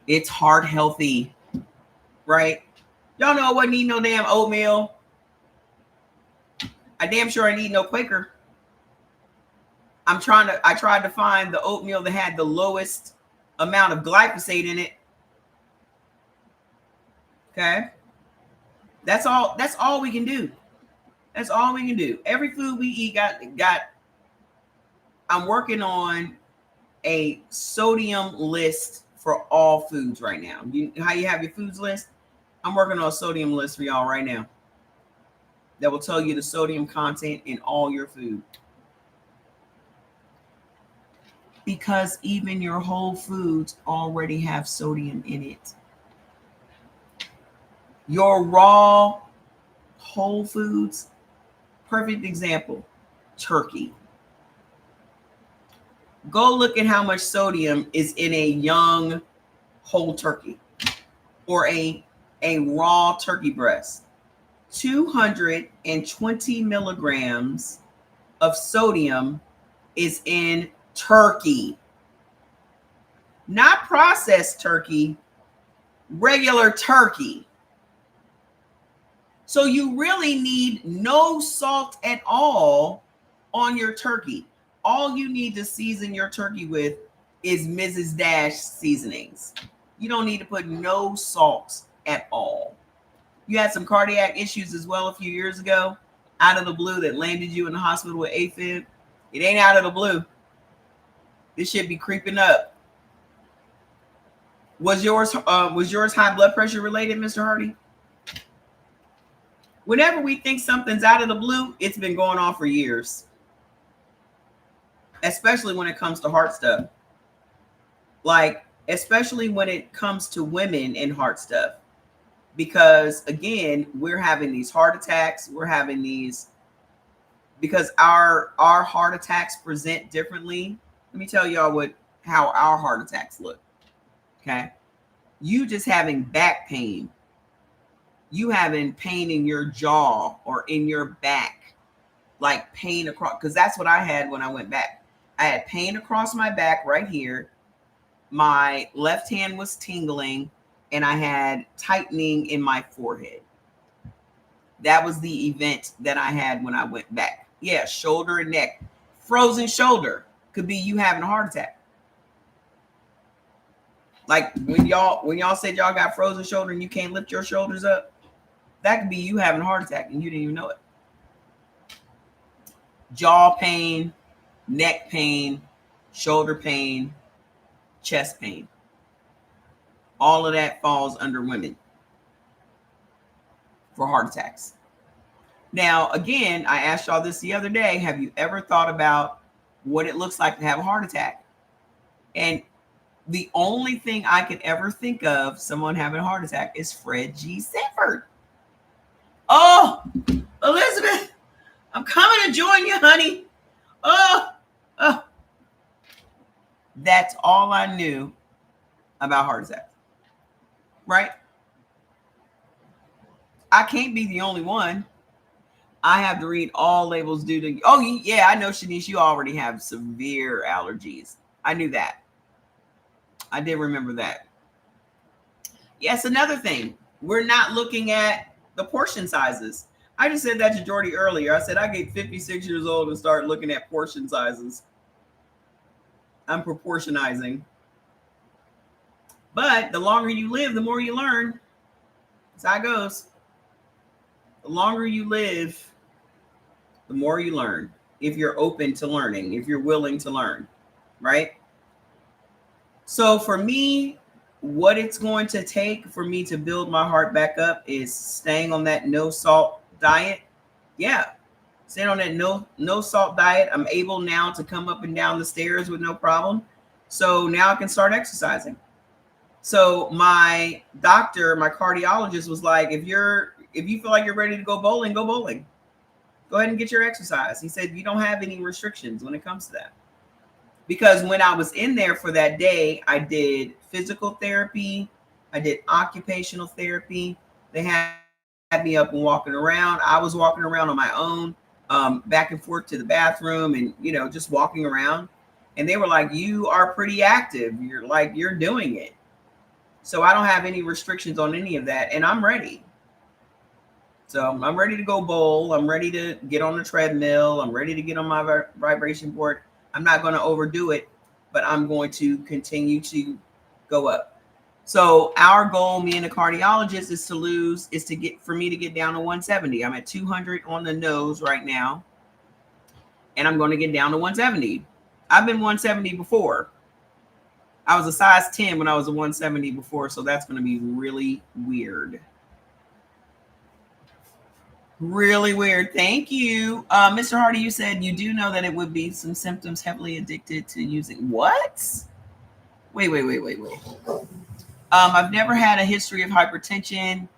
It's heart healthy, right? Y'all know I wasn't eating no damn oatmeal. I damn sure ain't eating no Quaker. I tried to find the oatmeal that had the lowest amount of glyphosate in it. Okay. That's all we can do. That's all we can do. Every food we eat got I'm working on a sodium list for all foods right now. How you have your foods list? I'm working on a sodium list for y'all right now that will tell you the sodium content in all your food. Because even your whole foods already have sodium in it. Your raw whole foods, perfect example, turkey. Go look at how much sodium is in a young whole turkey or a raw turkey breast. 220 milligrams of sodium is in turkey. Not processed turkey, regular turkey. So you really need no salt at all on your turkey. All you need to season your turkey with is Mrs. Dash seasonings. You don't need to put no salt at all. You had some cardiac issues as well a few years ago, out of the blue, that landed you in the hospital with AFib. It ain't out of the blue. This should be creeping up. Was yours high blood pressure related, Mr. Hardy? Whenever we think something's out of the blue, it's been going on for years, especially when it comes to heart stuff. Like, especially when it comes to women and heart stuff. Because again, we're having these heart attacks. We're having these because our heart attacks present differently. Let me tell y'all how our heart attacks look. Okay. You just having back pain. You having pain in your jaw or in your back, like pain across, because that's what I had when I went back. I had pain across my back right here. My left hand was tingling and I had tightening in my forehead. That was the event that I had when I went back. Yeah, shoulder and neck. Frozen shoulder could be you having a heart attack. Like when y'all said y'all got frozen shoulder and you can't lift your shoulders up, that could be you having a heart attack and you didn't even know it. Jaw pain, neck pain, shoulder pain, chest pain. All of that falls under women for heart attacks. Now, again, I asked y'all this the other day. Have you ever thought about what it looks like to have a heart attack? And the only thing I could ever think of someone having a heart attack is Fred G. Sanford. Oh, Elizabeth, I'm coming to join you, honey. Oh. That's all I knew about heart attacks. Right? I can't be the only one. I have to read all labels due to, oh yeah, I know, Shanice, you already have severe allergies. I knew that. I did remember that. Yes, another thing, we're not looking at the portion sizes. I just said that to Jordy earlier. I said I get 56 years old and start looking at portion sizes. I'm proportionizing. But the longer you live, the more you learn. That's how it goes. The longer you live, the more you learn. If you're open to learning, if you're willing to learn, right? So for me, what it's going to take for me to build my heart back up is staying on that no salt diet. Yeah, staying on that no salt diet. I'm able now to come up and down the stairs with no problem. So now I can start exercising. So my doctor, my cardiologist was like, if you feel like you're ready to go bowling, go bowling. Go ahead and get your exercise. He said, you don't have any restrictions when it comes to that. Because when I was in there for that day, I did physical therapy. I did occupational therapy. They had me up and walking around. I was walking around on my own, back and forth to the bathroom and, just walking around. And they were like, you are pretty active. You're doing it. So I don't have any restrictions on any of that. And I'm ready. So I'm ready to go bowl. I'm ready to get on the treadmill. I'm ready to get on my vibration board. I'm not going to overdo it, but I'm going to continue to go up. So our goal, me and the cardiologist, is for me to get down to 170. I'm at 200 on the nose right now, and I'm going to get down to 170. I've been 170 before. I was a size 10 when I was a 170 before, so that's going to be really weird. Really weird. Thank you. Mr. Hardy, you said you do know that it would be some symptoms heavily addicted to using what? Wait. I've never had a history of hypertension.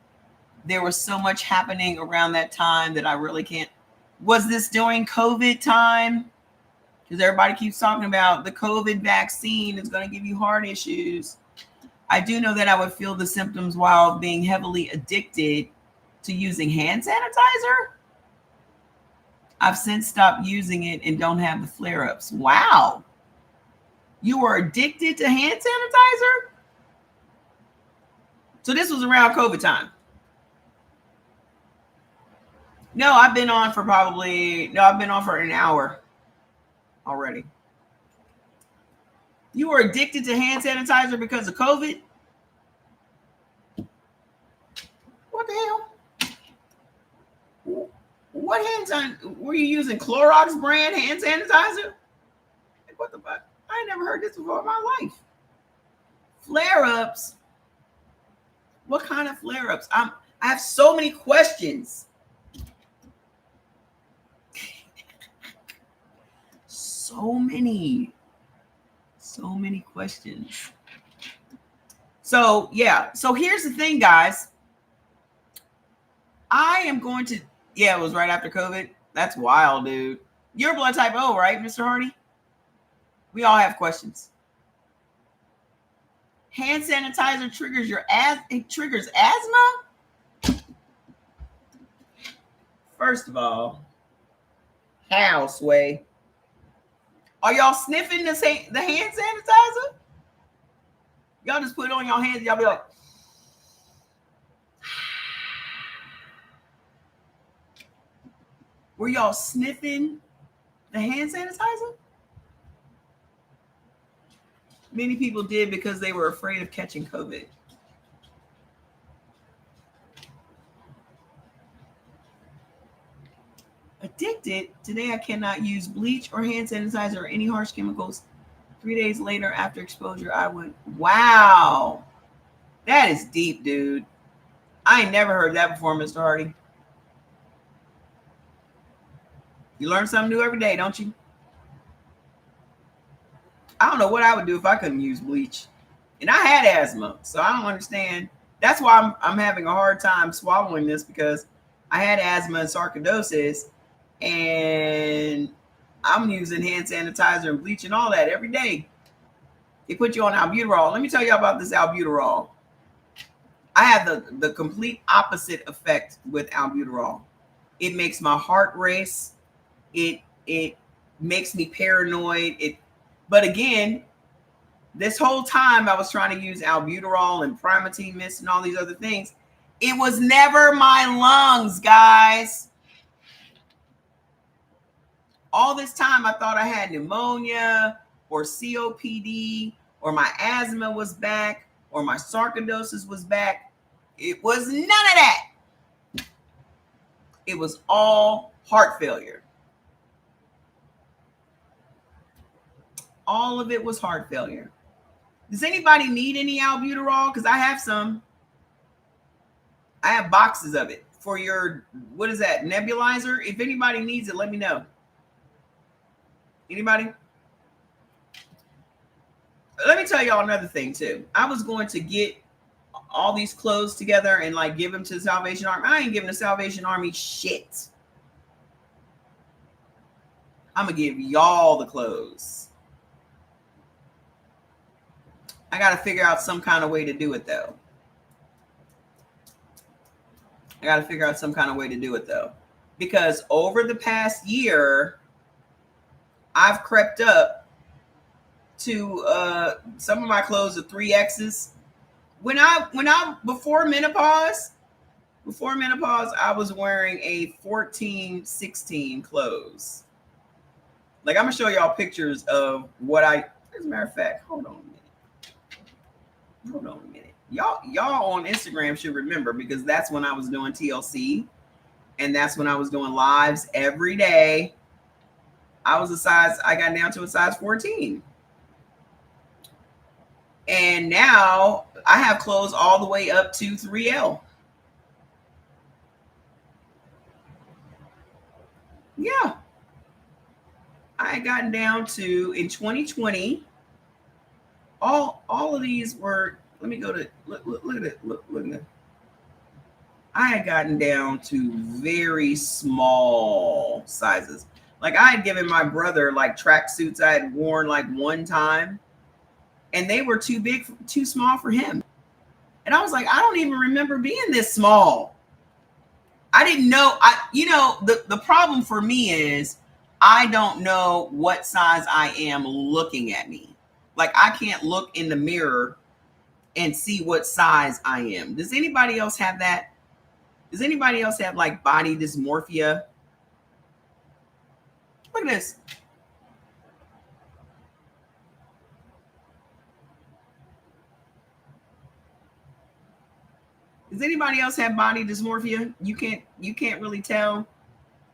There was so much happening around that time that I really can't. Was this during COVID time? Because everybody keeps talking about the COVID vaccine is going to give you heart issues. I do know that I would feel the symptoms while being heavily addicted to using hand sanitizer. I've since stopped using it and don't have the flare-ups. Wow. You were addicted to hand sanitizer? So this was around COVID time. No, I've been on for I've been on for an hour already. You were addicted to hand sanitizer because of COVID? What the hell? What hand sanitizer? Were you using Clorox brand hand sanitizer? What the fuck? I ain't never heard this before in my life. Flare ups? What kind of flare ups? I have so many questions. So many questions. So, yeah. So, here's the thing, guys. I am going to, yeah, it was right after COVID. That's wild, dude. You're blood type O, right, Mr. Hardy? We all have questions. Hand sanitizer triggers it triggers asthma? First of all, how, Sway? Are y'all sniffing the hand sanitizer? Y'all just put it on your hands. Y'all be like, were y'all sniffing the hand sanitizer? Many people did because they were afraid of catching COVID. Addicted. Today I cannot use bleach or hand sanitizer or any harsh chemicals. 3 days later after exposure, I went, wow. That is deep, dude. I ain't never heard that before, Mr. Hardy. You learn something new every day, don't you? I don't know what I would do if I couldn't use bleach. And I had asthma, so I don't understand. That's why I'm having a hard time swallowing this, because I had asthma and sarcoidosis, and I'm using hand sanitizer and bleach and all that every day. They put you on albuterol. Let me tell you about this albuterol. I have the complete opposite effect with albuterol. It makes my heart race. It makes me paranoid. But again, this whole time I was trying to use albuterol and Primatene Mist and all these other things. It was never my lungs, guys. All this time I thought I had pneumonia or COPD, or my asthma was back, or my sarcoidosis was back. It was none of that. It was all heart failure. All of it was heart failure. Does anybody need any albuterol? Because I have some. I have boxes of it for your, what is that, nebulizer? If anybody needs it, let me know. Anybody? Let me tell y'all another thing too. I was going to get all these clothes together and like give them to the Salvation Army. I ain't giving the Salvation Army shit. I'm gonna give y'all the clothes. I got to figure out some kind of way to do it though. Because over the past year, I've crept up to some of my clothes are 3X's. When I before menopause, I was wearing a 14, 16 clothes. Like, I'm gonna show y'all pictures of what as a matter of fact, hold on a minute. Y'all on Instagram should remember, because that's when I was doing TLC, and that's when I was doing lives every day. I got down to a size 14. And now I have clothes all the way up to 3L. Yeah. I had gotten down to, in 2020, all of these were, let me go to, look at it. Look at it. I had gotten down to very small sizes. Like, I had given my brother like track suits I had worn like one time, and they were too big, too small for him. And I was like, I don't even remember being this small. I didn't know. The problem for me is I don't know what size I am looking at me. Like, I can't look in the mirror and see what size I am. Does anybody else have that? Does anybody else have like body dysmorphia? Look at this. Does anybody else have body dysmorphia? You can't really tell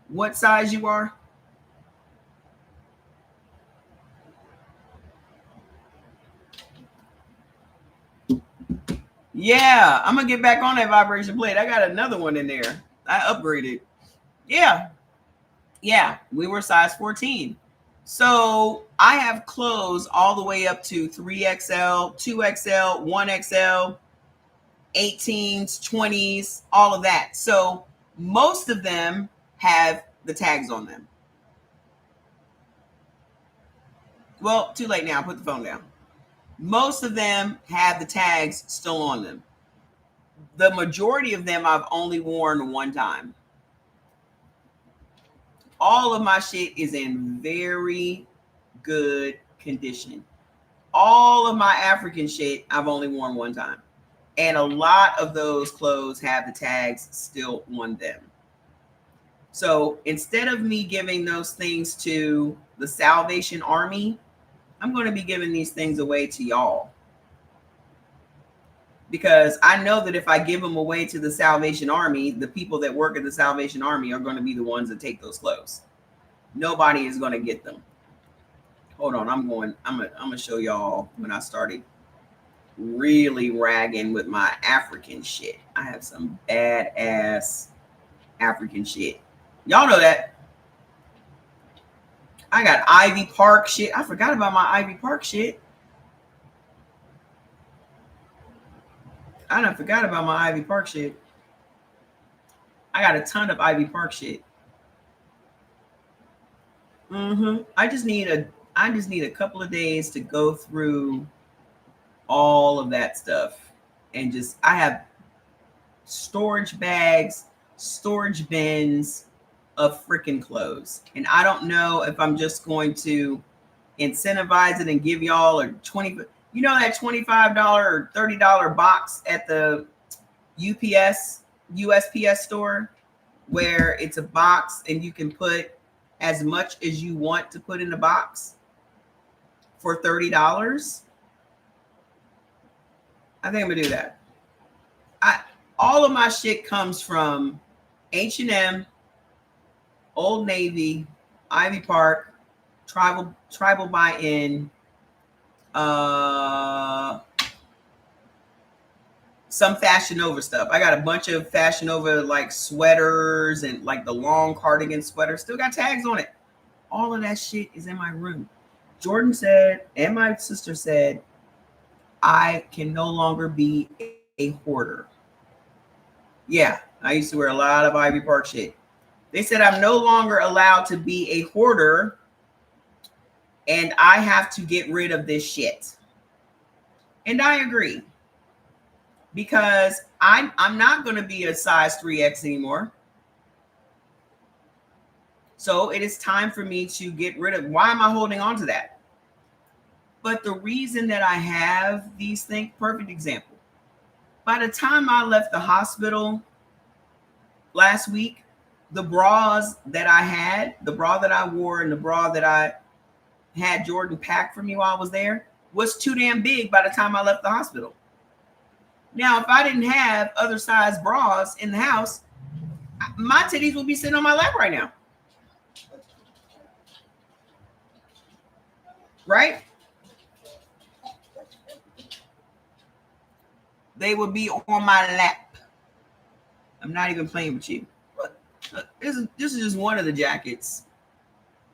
what size you are. Yeah, I'm gonna get back on that vibration plate. I got another one in there. I upgraded. Yeah. Yeah, we were size 14. So I have clothes all the way up to 3XL, 2XL, 1XL, 18s, 20s, all of that. So most of them have the tags on them. Well, too late now. Put the phone down. Most of them have the tags still on them. The majority of them I've only worn one time. All of my shit is in very good condition. All of my African shit I've only worn one time. And a lot of those clothes have the tags still on them. So instead of me giving those things to the Salvation Army, I'm going to be giving these things away to y'all. Because I know that if I give them away to the Salvation Army, the people that work at the Salvation Army are going to be the ones that take those clothes. Nobody is going to get them. Hold on, I'm gonna show y'all when I started really ragging with my African shit. I have some badass African shit. Y'all know that. I got Ivy Park shit. I forgot about my Ivy Park shit. I done forgot about my Ivy Park shit. I got a ton of Ivy Park shit. I just need a couple of days to go through all of that stuff. And just, I have storage bags, storage bins of freaking clothes. And I don't know if I'm just going to incentivize it and give y'all a 20, you know, that $25 or $30 box at the USPS store where it's a box and you can put as much as you want to put in the box for $30. I think I'm gonna do that. All of my shit comes from H&M, Old Navy, Ivy Park, Tribal Buy-In, some Fashion Nova stuff. I got a bunch of Fashion Nova like sweaters and like the long cardigan sweaters. Still got tags on it. All of that shit is in my room. Jordan said, and my sister said, I can no longer be a hoarder. Yeah, I used to wear a lot of Ivy Park shit. They said I'm no longer allowed to be a hoarder and I have to get rid of this shit. And I agree. Because I'm not going to be a size 3X anymore. So it is time for me to get rid of. Why am I holding on to that? But the reason that I have these things, perfect example. By the time I left the hospital last week, the bras that I had, the bra that I wore and the bra that I had Jordan pack for me while I was there was too damn big by the time I left the hospital. Now, if I didn't have other size bras in the house, my titties would be sitting on my lap right now. Right? They would be on my lap. I'm not even playing with you. This is just one of the jackets.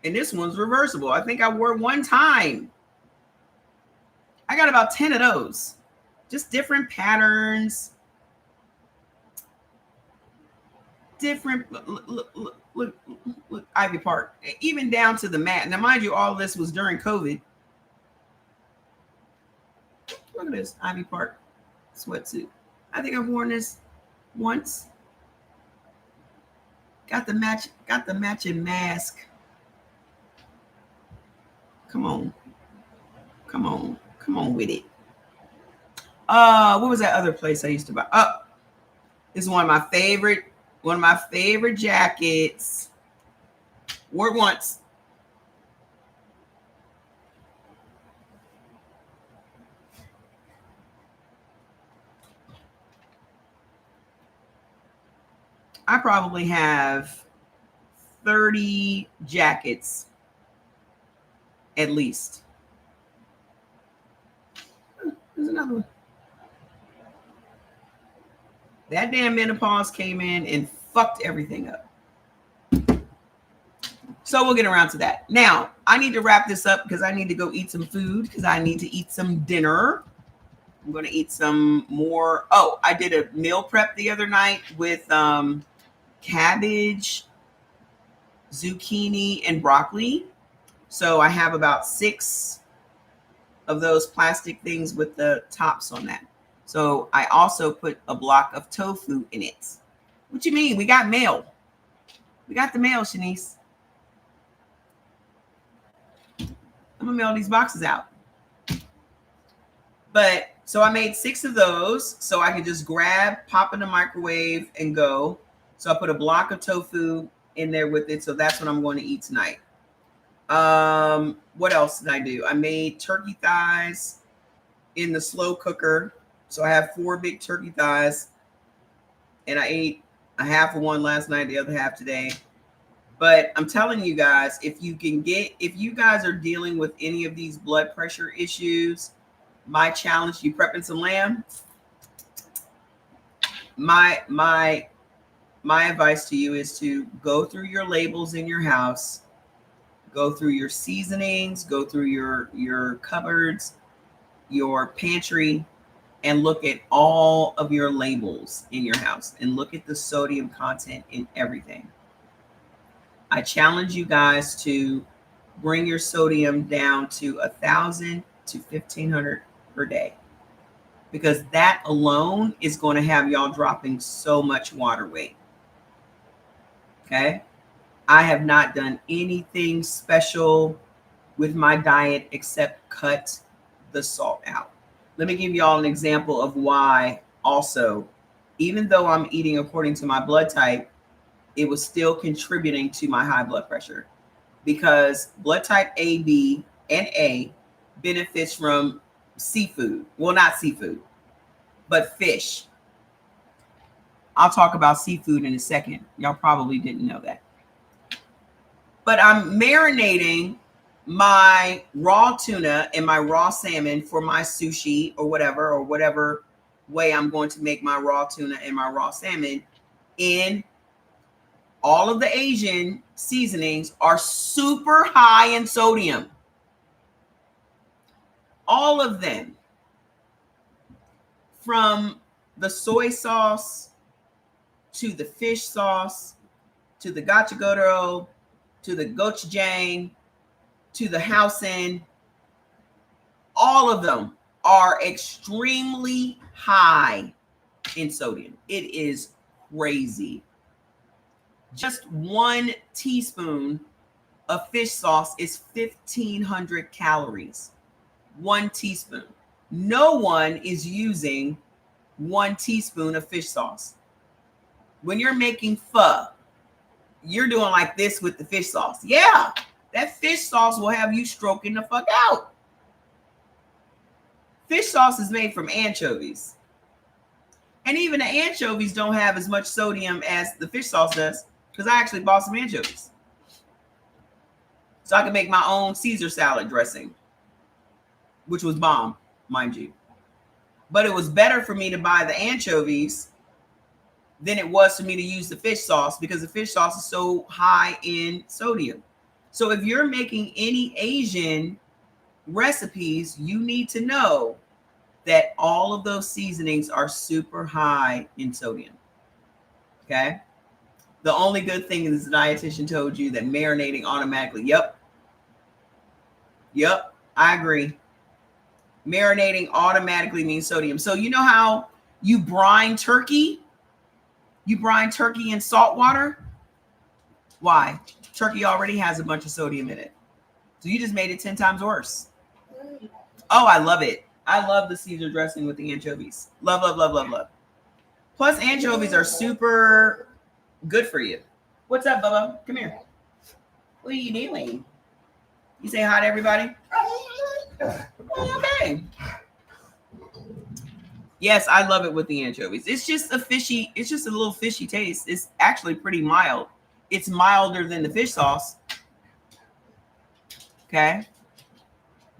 And this one's reversible. I think I wore one time. I got about 10 of those. Just different patterns. Different, look, Ivy Park. Even down to the mat. Now, mind you, all this was during COVID. Look at this Ivy Park sweatsuit. I think I've worn this once. Got the matching mask. Come on with it. What was that other place I used to buy? This is one of my favorite One of my favorite jackets. Wore it once. I probably have 30 jackets at least. There's another one. That damn menopause came in and fucked everything up. So we'll get around to that. Now, I need to wrap this up because I need to go eat some food because I need to eat some dinner. I'm going to eat some more. Oh, I did a meal prep the other night with cabbage, zucchini, and broccoli. So I have about 6 of those plastic things with the tops on that. So I also put a block of tofu in it. What you mean? We got mail. We got the mail, Shanice. I'm gonna mail these boxes out. But so I made 6 of those so I could just grab, pop in the microwave, and go. So I put a block of tofu in there with it. So that's what I'm going to eat tonight. What else did I do? I made turkey thighs in the slow cooker. So I have 4 big turkey thighs, and I ate a half of one last night, the other half today. But I'm telling you guys, if you guys are dealing with any of these blood pressure issues, my challenge, you prepping some lamb? My advice to you is to go through your labels in your house, go through your seasonings, go through your cupboards, your pantry, and look at all of your labels in your house and look at the sodium content in everything. I challenge you guys to bring your sodium down to 1,000 to 1,500 per day, because that alone is going to have y'all dropping so much water weight. Okay. I have not done anything special with my diet except cut the salt out. Let me give y'all an example of why also, even though I'm eating according to my blood type, it was still contributing to my high blood pressure, because blood type A, B, and A benefits from seafood. Well, not seafood, but fish. I'll talk about seafood in a second. Y'all probably didn't know that. But I'm marinating my raw tuna and my raw salmon for my sushi or whatever way I'm going to make my raw tuna and my raw salmon in. All of the Asian seasonings are super high in sodium. All of them. From the soy sauce to the fish sauce to the gachagoro to the gochujang to the hoisin, all of them are extremely high in sodium. It is crazy. Just 1 teaspoon of fish sauce is 1,500 calories. 1 teaspoon. No one is using 1 teaspoon of fish sauce. When you're making pho, you're doing like this with the fish sauce. Yeah, that fish sauce will have you stroking the fuck out. Fish sauce is made from anchovies. And even the anchovies don't have as much sodium as the fish sauce does, because I actually bought some anchovies so I could make my own Caesar salad dressing, which was bomb, mind you. But it was better for me to buy the anchovies than it was for me to use the fish sauce, because the fish sauce is so high in sodium. So if you're making any Asian recipes, you need to know that all of those seasonings are super high in sodium. Okay. The only good thing is the dietitian told you that marinating automatically. Yep, I agree. Marinating automatically means sodium. So you know how you brine turkey? You brine turkey in salt water? Why? Turkey already has a bunch of sodium in it. So you just made it 10 times worse. Oh, I love it. I love the Caesar dressing with the anchovies. Love, love, love, love, love. Plus, anchovies are super Good for you. What's up, Bubba? Come here. What are you doing? You say hi to everybody? Okay. Yes, I love it with the anchovies. It's just a fishy, it's just a little fishy taste. It's actually pretty mild. It's milder than the fish sauce. Okay.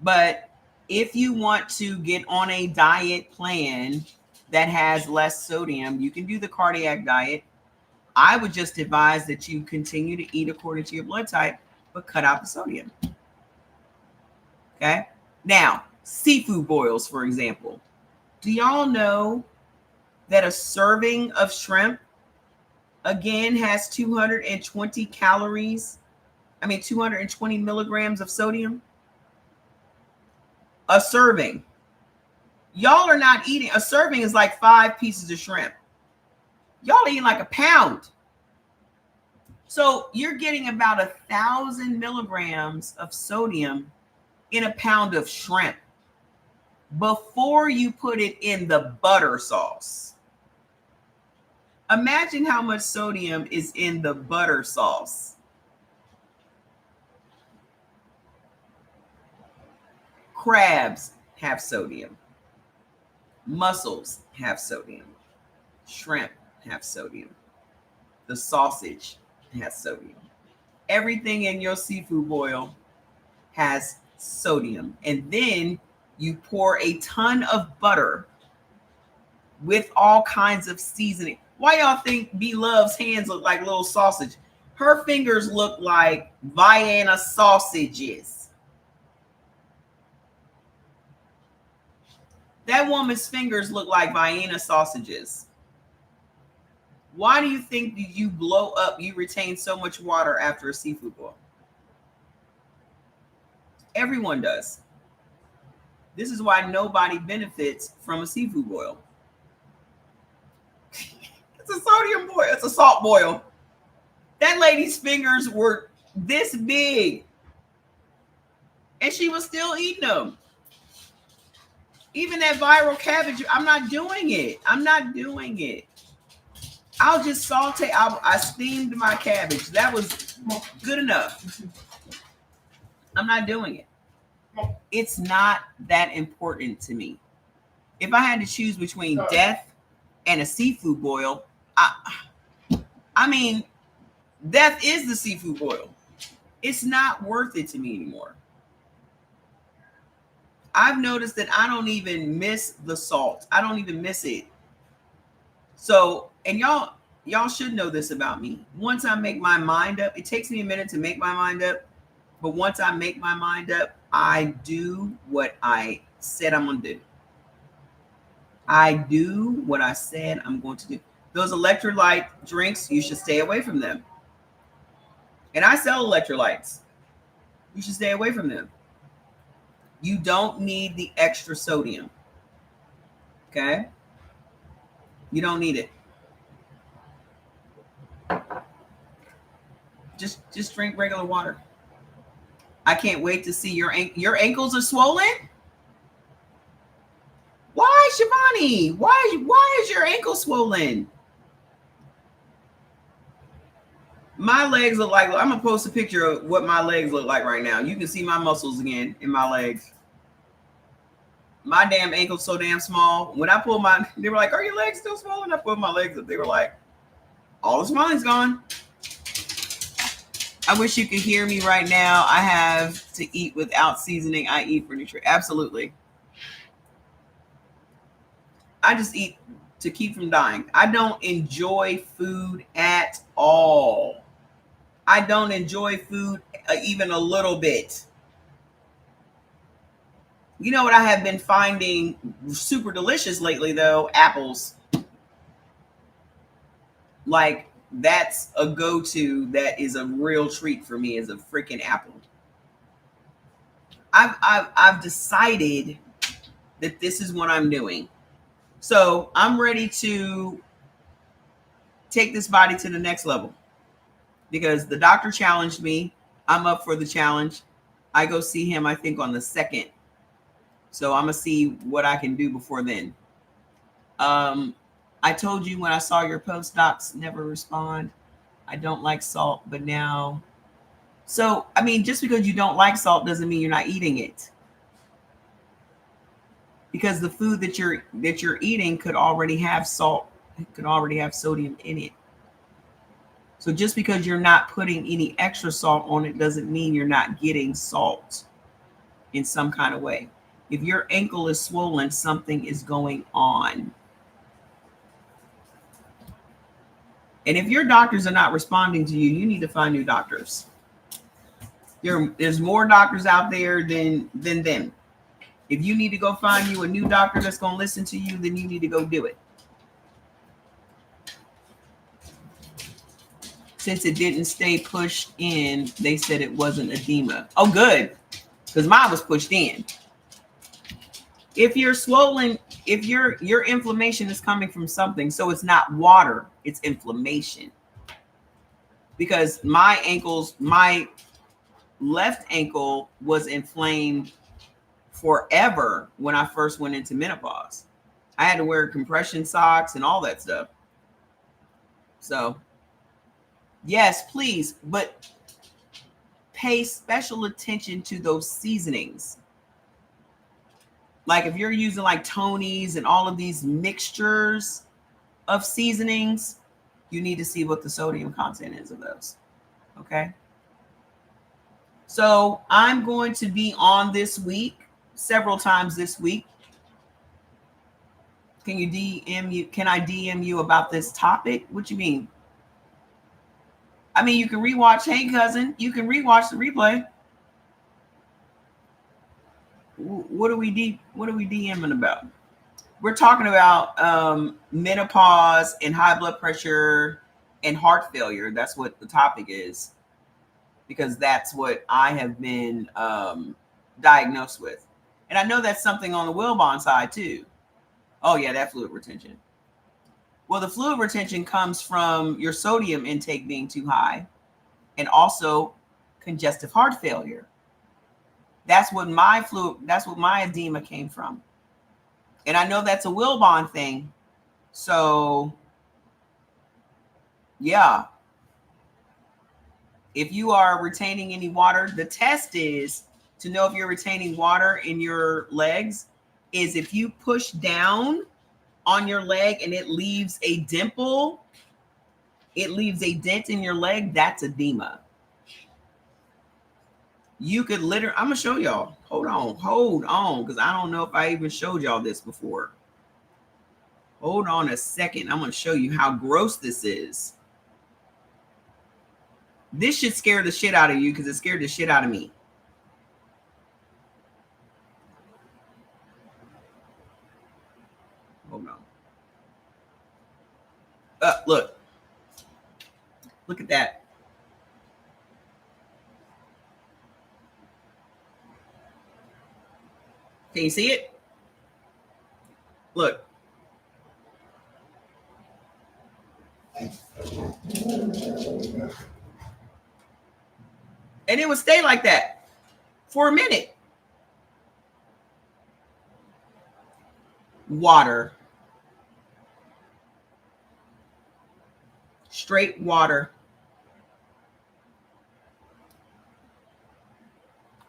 But if you want to get on a diet plan that has less sodium, you can do the cardiac diet. I would just advise that you continue to eat according to your blood type, but cut out the sodium. Okay. Now, seafood boils, for example. Do y'all know that a serving of shrimp, again, has 220 calories? 220 milligrams of sodium? A serving. Y'all are not eating. A serving is like 5 pieces of shrimp. Y'all eating like a pound. So you're getting about 1,000 milligrams of sodium in a pound of shrimp before you put it in the butter sauce. Imagine how much sodium is in the butter sauce. Crabs have sodium. Mussels have sodium. Shrimp have sodium. The sausage has sodium. Everything in your seafood boil has sodium. And then you pour a ton of butter with all kinds of seasoning. Why y'all think B Love's hands look like little sausage? Her fingers look like Vienna sausages. That woman's fingers look like Vienna sausages. Why do you think that you blow up, you retain so much water after a seafood boil? Everyone does. This is why nobody benefits from a seafood boil. It's a sodium boil. It's a salt boil. That lady's fingers were this big, and she was still eating them. Even that viral cabbage, I'm not doing it. I'm not doing it. I'll just saute. I steamed my cabbage. That was good enough. I'm not doing it. It's not that important to me. If I had to choose between death and a seafood boil, death is the seafood boil. It's not worth it to me anymore. I've noticed that I don't even miss the salt. I don't even miss it. So, and y'all should know this about me. Once I make my mind up, it takes me a minute to make my mind up. But once I make my mind up, I do what I said I'm going to do. I do what I said I'm going to do. Those electrolyte drinks, you should stay away from them. And I sell electrolytes. You should stay away from them. You don't need the extra sodium. Okay? You don't need it. Just drink regular water. I can't wait to see your ankles are swollen. Why, Shivani? Why is your ankle swollen? My legs look like, I'm gonna post a picture of what my legs look like right now. You can see my muscles again in my legs. My damn ankle's so damn small. When I pulled they were like, "Are your legs still swollen?" I pulled my legs up. They were like, "All the swelling's gone." I wish you could hear me right now. I have to eat without seasoning. I eat for nutrition. Absolutely. I just eat to keep from dying. I don't enjoy food at all. I don't enjoy food even a little bit. You know what I have been finding super delicious lately, though? Apples. Like, that's a go-to. That is a real treat for me, is a freaking apple. I've decided that this is what I'm doing. So I'm ready to take this body to the next level because the doctor challenged me. I'm up for the challenge. I go see him, I think, on the 2nd. So I'm going to see what I can do before then. I told you when I saw your post, docs never respond. I don't like salt, but now. So, I mean, just because you don't like salt doesn't mean you're not eating it. Because the food that you're eating could already have salt, it could already have sodium in it. So just because you're not putting any extra salt on it doesn't mean you're not getting salt in some kind of way. If your ankle is swollen, something is going on. And if your doctors are not responding to you, you need to find new doctors. There's more doctors out there than them. If you need to go find you a new doctor that's going to listen to you, then you need to go do it. Since it didn't stay pushed in, they said it wasn't edema. Oh, good. Because mine was pushed in. If you're swollen, if your inflammation is coming from something, so it's not water, it's inflammation. Because my left ankle was inflamed forever when I first went into menopause. I had to wear compression socks and all that stuff. So, yes, please, but pay special attention to those seasonings. Like if you're using like Tony's and all of these mixtures of seasonings, you need to see what the sodium content is of those. Okay. So I'm going to be on this week, several times this week. Can you DM you? Can I DM you about this topic? What you mean? I mean, you can rewatch. Hey, cousin, you can rewatch the replay. What are we DMing about? We're talking about menopause and high blood pressure and heart failure. That's what the topic is, because that's what I have been diagnosed with. And I know that's something on the Wilbon side too. Oh yeah, that fluid retention. Well, the fluid retention comes from your sodium intake being too high and also congestive heart failure. That's what my edema came from. And I know that's a Wilbon thing. So, yeah. If you are retaining any water, the test is to know if you're retaining water in your legs is if you push down on your leg and it leaves a dimple, it leaves a dent in your leg, that's edema. You could literally, I'm going to show y'all. Hold on, because I don't know if I even showed y'all this before. Hold on a second. I'm going to show you how gross this is. This should scare the shit out of you because it scared the shit out of me. Hold on. Look. Look at that. Can you see it? Look. And it would stay like that for a minute. Water. Straight water.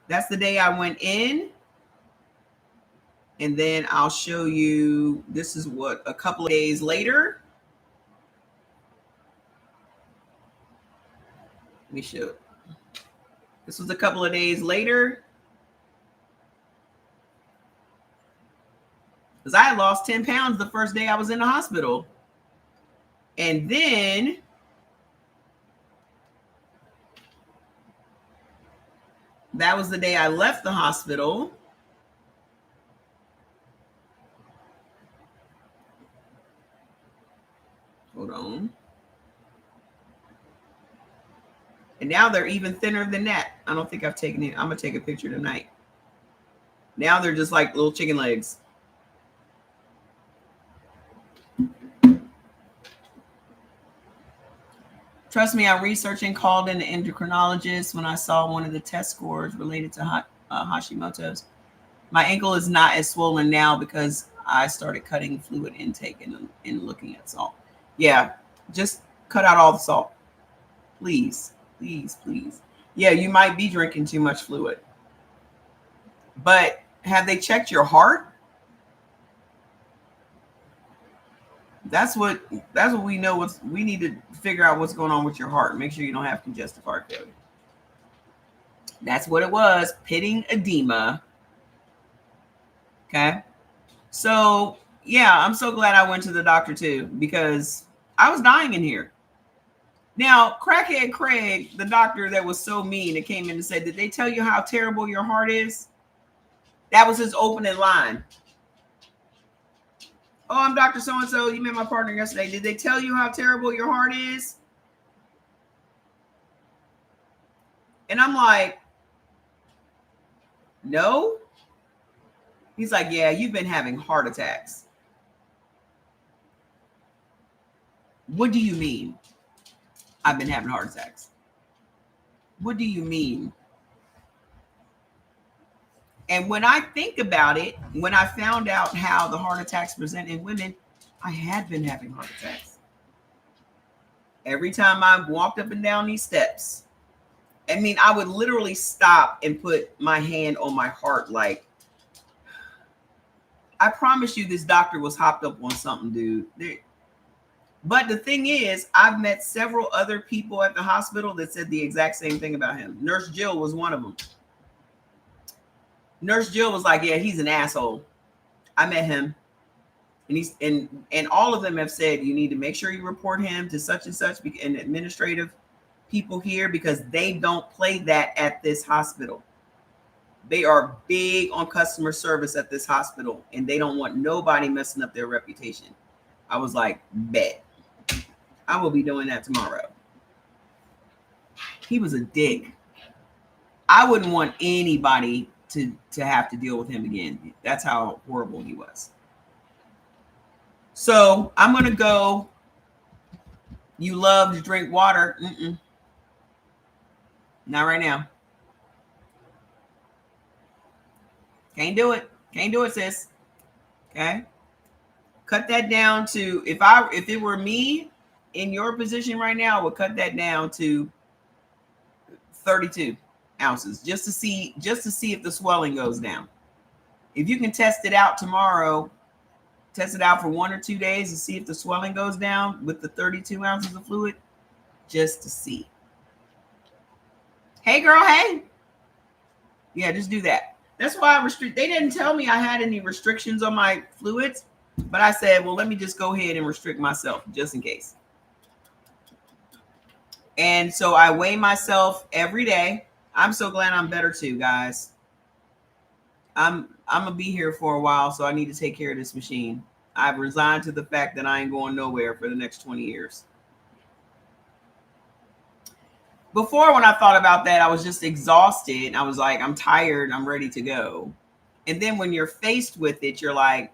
That's the day I went in. And then I'll show you, this is what, a couple of days later. Let me show it. This was a couple of days later. Because I had lost 10 pounds the first day I was in the hospital. And then that was the day I left the hospital. Hold on. And now they're even thinner than that. I don't think I've taken it. I'm going to take a picture tonight. Now they're just like little chicken legs. Trust me, I'm researching, called in an endocrinologist when I saw one of the test scores related to Hashimoto's. My ankle is not as swollen now because I started cutting fluid intake and looking at salt. Yeah, just cut out all the salt. Please, please, please. Yeah, you might be drinking too much fluid. But have they checked your heart? That's what we know. We need to figure out what's going on with your heart. Make sure you don't have congestive heart failure. That's what it was. Pitting edema. Okay. So yeah, I'm so glad I went to the doctor too, because I was dying in here. Now, crackhead Craig, the doctor that was so mean, that came in and said, "Did they tell you how terrible your heart is?" That was his opening line. "Oh, I'm Dr. So-and-so. You met my partner yesterday. Did they tell you how terrible your heart is?" And I'm like, "No." He's like, "Yeah, you've been having heart attacks." What do you mean? I've been having heart attacks. What do you mean? And when I think about it, when I found out how the heart attacks present in women, I had been having heart attacks. Every time I walked up and down these steps, I mean, I would literally stop and put my hand on my heart. Like, I promise you, this doctor was hopped up on something, dude. But the thing is, I've met several other people at the hospital that said the exact same thing about him. Nurse Jill was one of them. Nurse Jill was like, "Yeah, he's an asshole." I met him, and he's and all of them have said you need to make sure you report him to such and such and administrative people here, because they don't play that at this hospital. They are big on customer service at this hospital, and they don't want nobody messing up their reputation. I was like, bet. I will be doing that tomorrow. He was a dick. I wouldn't want anybody to have to deal with him again. That's how horrible he was. So I'm going to go. You love to drink water. Not right now. Can't do it. Can't do it, sis. Okay. Cut that down to, if it were me in your position right now, I would cut that down to 32 ounces just to see if the swelling goes down. If you can test it out tomorrow, test it out for 1 or 2 days and see if the swelling goes down with the 32 ounces of fluid, just to see. Hey girl, hey. Yeah, just do that. That's why I restrict. They didn't tell me I had any restrictions on my fluids, but I said, well, let me just go ahead and restrict myself just in case. And so I weigh myself every day. I'm so glad I'm better too, guys. I'm gonna be here for a while, so I need to take care of this machine. I've resigned to the fact that I ain't going nowhere for the next 20 years. Before, when I thought about that, I was just exhausted. I was like, I'm tired. I'm ready to go. And then when you're faced with it, you're like,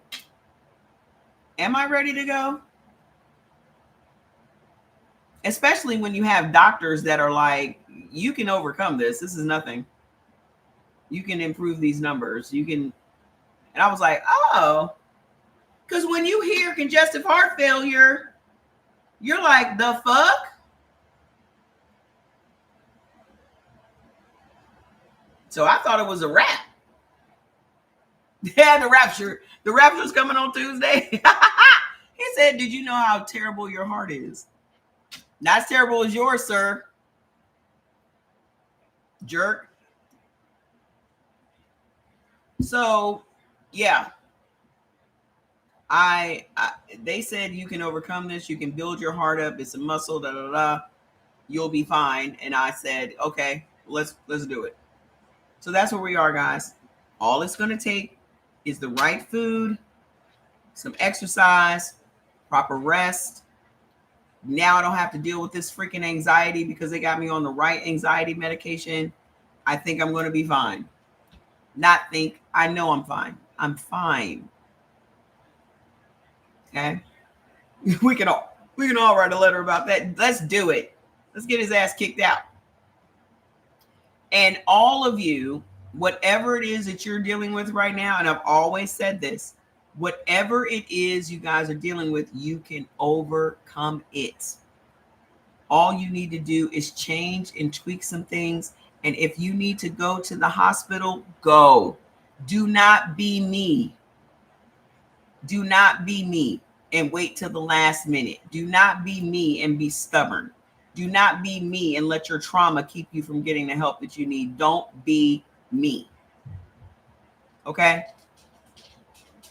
am I ready to go? Especially when you have doctors that are like, you can overcome this. This is nothing. You can improve these numbers. You can. And I was like, oh, because when you hear congestive heart failure, you're like, the fuck? So I thought it was a wrap. Yeah, the rapture. The rapture's coming on Tuesday. He said, did you know how terrible your heart is? Not as terrible as yours, sir. Jerk. So, yeah. They said you can overcome this. You can build your heart up. It's a muscle, da da da. You'll be fine. And I said, okay, let's do it. So that's where we are, guys. All it's going to take is the right food, some exercise, proper rest. Now I don't have to deal with this freaking anxiety because they got me on the right anxiety medication. I think I'm going to be fine. Not think, I know I'm fine. I'm fine. Okay. We can all write a letter about that. Let's do it. Let's get his ass kicked out. And all of you, whatever it is that you're dealing with right now, and I've always said this, whatever it is you guys are dealing with, you can overcome it. All you need to do is change and tweak some things. And if you need to go to the hospital, go. Do not be me. Do not be me and wait till the last minute. Do not be me and be stubborn. Do not be me and let your trauma keep you from getting the help that you need. Don't be me. Okay?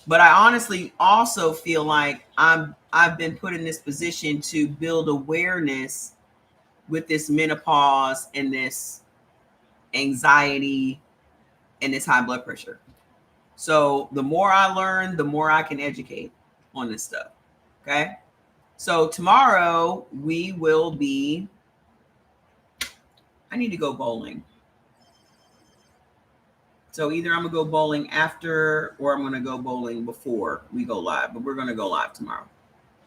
But I honestly also feel like I've been put in this position to build awareness with this menopause and this anxiety and this high blood pressure. So the more I learn, the more I can educate on this stuff. Okay. So tomorrow we will be, I need to go bowling. So either I'm going to go bowling after or I'm going to go bowling before we go live, but we're going to go live tomorrow.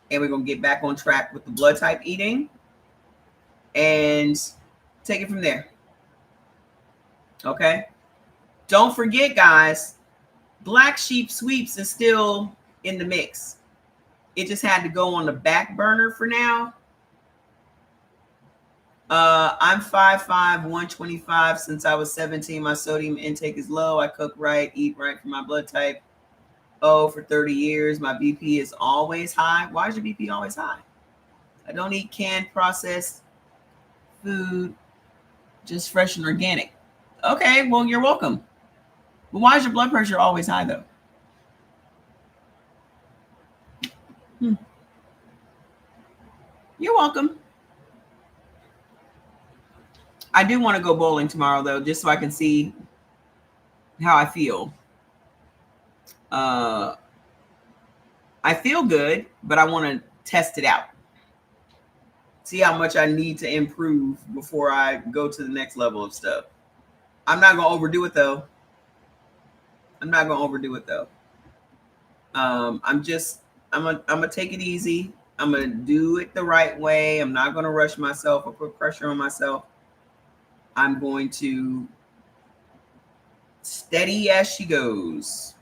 And we're going to get back on track with the blood type eating and take it from there. Okay. Don't forget, guys, Black Sheep Sweeps is still in the mix. It just had to go on the back burner for now. I'm 5'5", 125. Since I was 17, my sodium intake is low. I cook right, eat right for my blood type. Oh, for 30 years, my BP is always high. Why is your BP always high? I don't eat canned processed food, just fresh and organic. Okay, well, you're welcome. But why is your blood pressure always high, though? You're welcome. I do want to go bowling tomorrow, though, just so I can see how I feel. I feel good, but I want to test it out. See how much I need to improve before I go to the next level of stuff. I'm not going to overdo it, though. I'm gonna take it easy. I'm gonna do it the right way. I'm not gonna rush myself or put pressure on myself. I'm going to steady as she goes.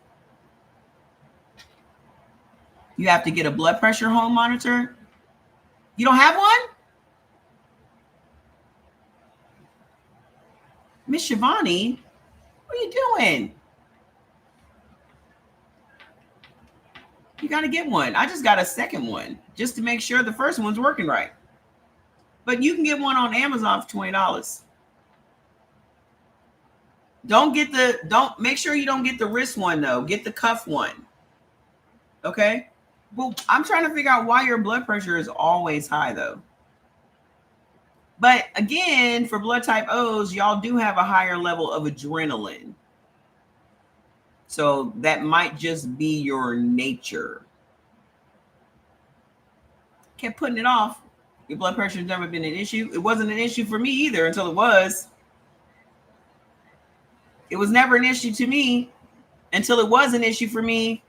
You have to get a blood pressure home monitor. You don't have one? Miss Shivani, what are you doing? You got to get one. I just got a second one just to make sure the first one's working right. But you can get one on Amazon for $20. Don't make sure you don't get the wrist one though. Get the cuff one. Okay? Well, I'm trying to figure out why your blood pressure is always high though. But again, for blood type O's, y'all do have a higher level of adrenaline. So that might just be your nature. Kept putting it off. Your blood pressure has never been an issue. It wasn't an issue for me either until it was. It was never an issue to me until it was an issue for me.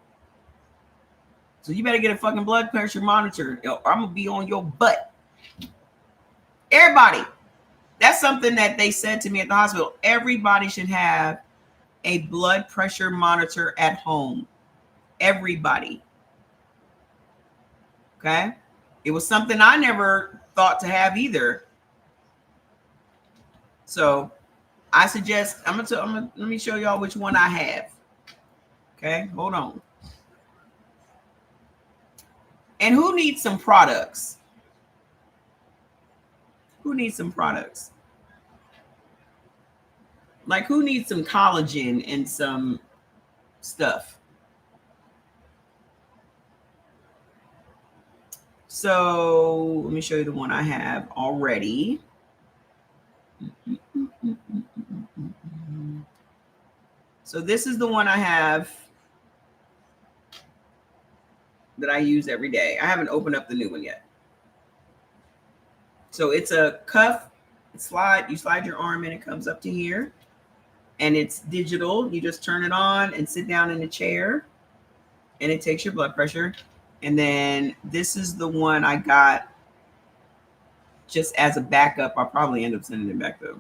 So you better get a fucking blood pressure monitor or I'm going to be on your butt. Everybody. That's something that they said to me at the hospital. Everybody should have a blood pressure monitor at home. Everybody. Okay? It was something I never thought to have either. So I suggest, let me show y'all which one I have. Okay, hold on. And who needs some products? Who needs some products? Like who needs some collagen and some stuff? So let me show you the one I have already. So this is the one I have that I use every day. I haven't opened up the new one yet. So it's a cuff. You slide your arm in, it comes up to here. And it's digital. You just turn it on and sit down in the chair. And it takes your blood pressure. And then this is the one I got just as a backup. I'll probably end up sending it back though.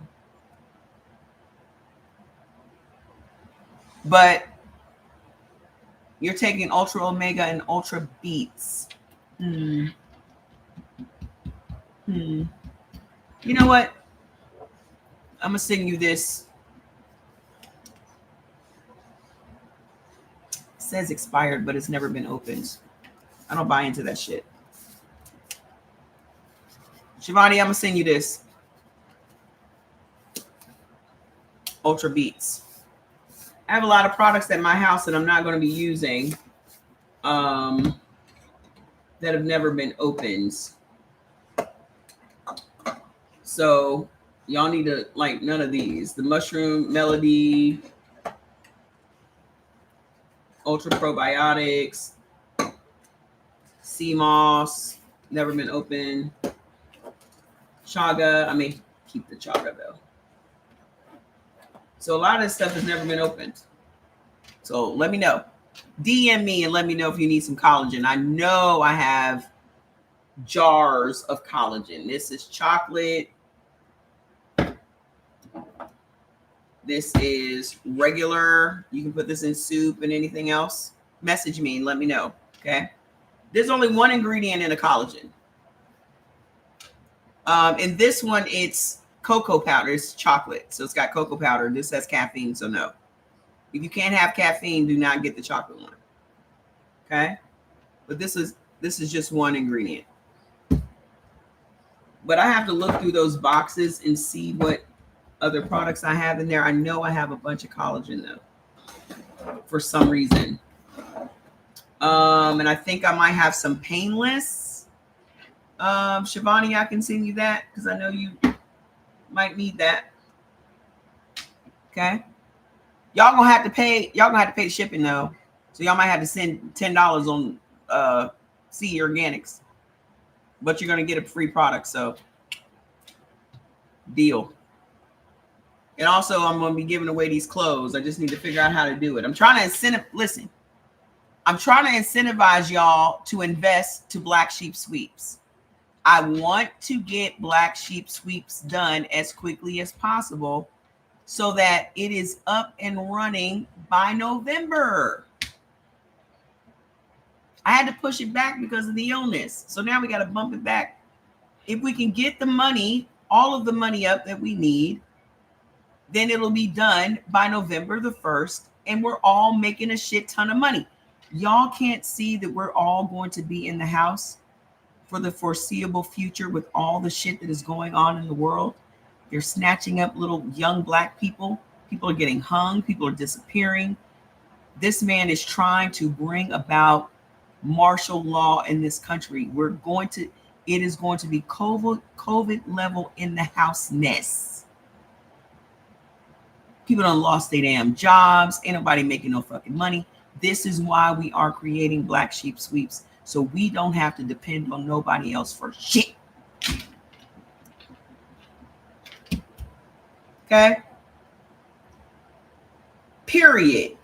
But you're taking Ultra Omega and Ultra Beats. You know what? I'm gonna send you this. It says expired, but it's never been opened. I don't buy into that shit. Shivani, I'm gonna send you this. Ultra Beats. I have a lot of products at my house that I'm not going to be using that have never been opened. So y'all need to like none of these. The Mushroom Melody, Ultra Probiotics, Sea Moss, never been opened. Chaga, I may keep the chaga though. So a lot of this stuff has never been opened. So let me know. DM me and let me know if you need some collagen. I know I have jars of collagen. This is chocolate. This is regular. You can put this in soup and anything else. Message me and let me know. Okay. There's only one ingredient in a collagen. In this one, it's cocoa powder. It's chocolate. So it's got cocoa powder. This has caffeine. So no. If you can't have caffeine, do not get the chocolate one. Okay. But this is just one ingredient. But I have to look through those boxes and see what other products I have in there. I know I have a bunch of collagen though, for some reason. And I think I might have some painless. Shivani, I can send you that because I know you might need that. Okay. Y'all gonna have to pay the shipping though. So y'all might have to send $10 on CE Organics. But you're gonna get a free product, so deal. And also I'm gonna be giving away these clothes. I just need to figure out how to do it. I'm trying to incentivize y'all to invest to Black Sheep Sweeps. I want to get Black Sheep Sweeps done as quickly as possible so that it is up and running by November. I had to push it back because of the illness. So now we got to bump it back. If we can get the money, all of the money up that we need, then it'll be done by November the 1st. And we're all making a shit ton of money. Y'all can't see that we're all going to be in the house for the foreseeable future with all the shit that is going on in the world. They're snatching up little young Black people. People are getting hung. People are disappearing. This man is trying to bring about martial law in this country. It is going to be COVID level in the house mess. People done lost their damn jobs. Ain't nobody making no fucking money. This is why we are creating Black Sheep Sweeps, so we don't have to depend on nobody else for shit. Okay? Period.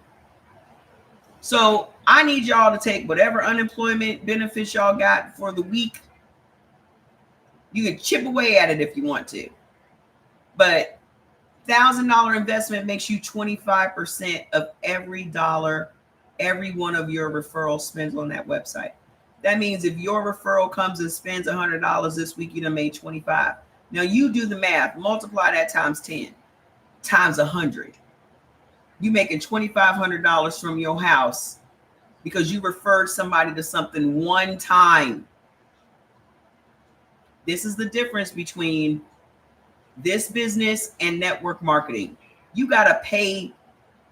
So I need y'all to take whatever unemployment benefits y'all got for the week. You can chip away at it if you want to. But $1,000 investment makes you 25% of every dollar every one of your referrals spends on that website. That means if your referral comes and spends $100 this week, you done made 25. Now you do the math, multiply that times 10, times 100. You making $2,500 from your house because you referred somebody to something one time. This is the difference between this business and network marketing. You got to pay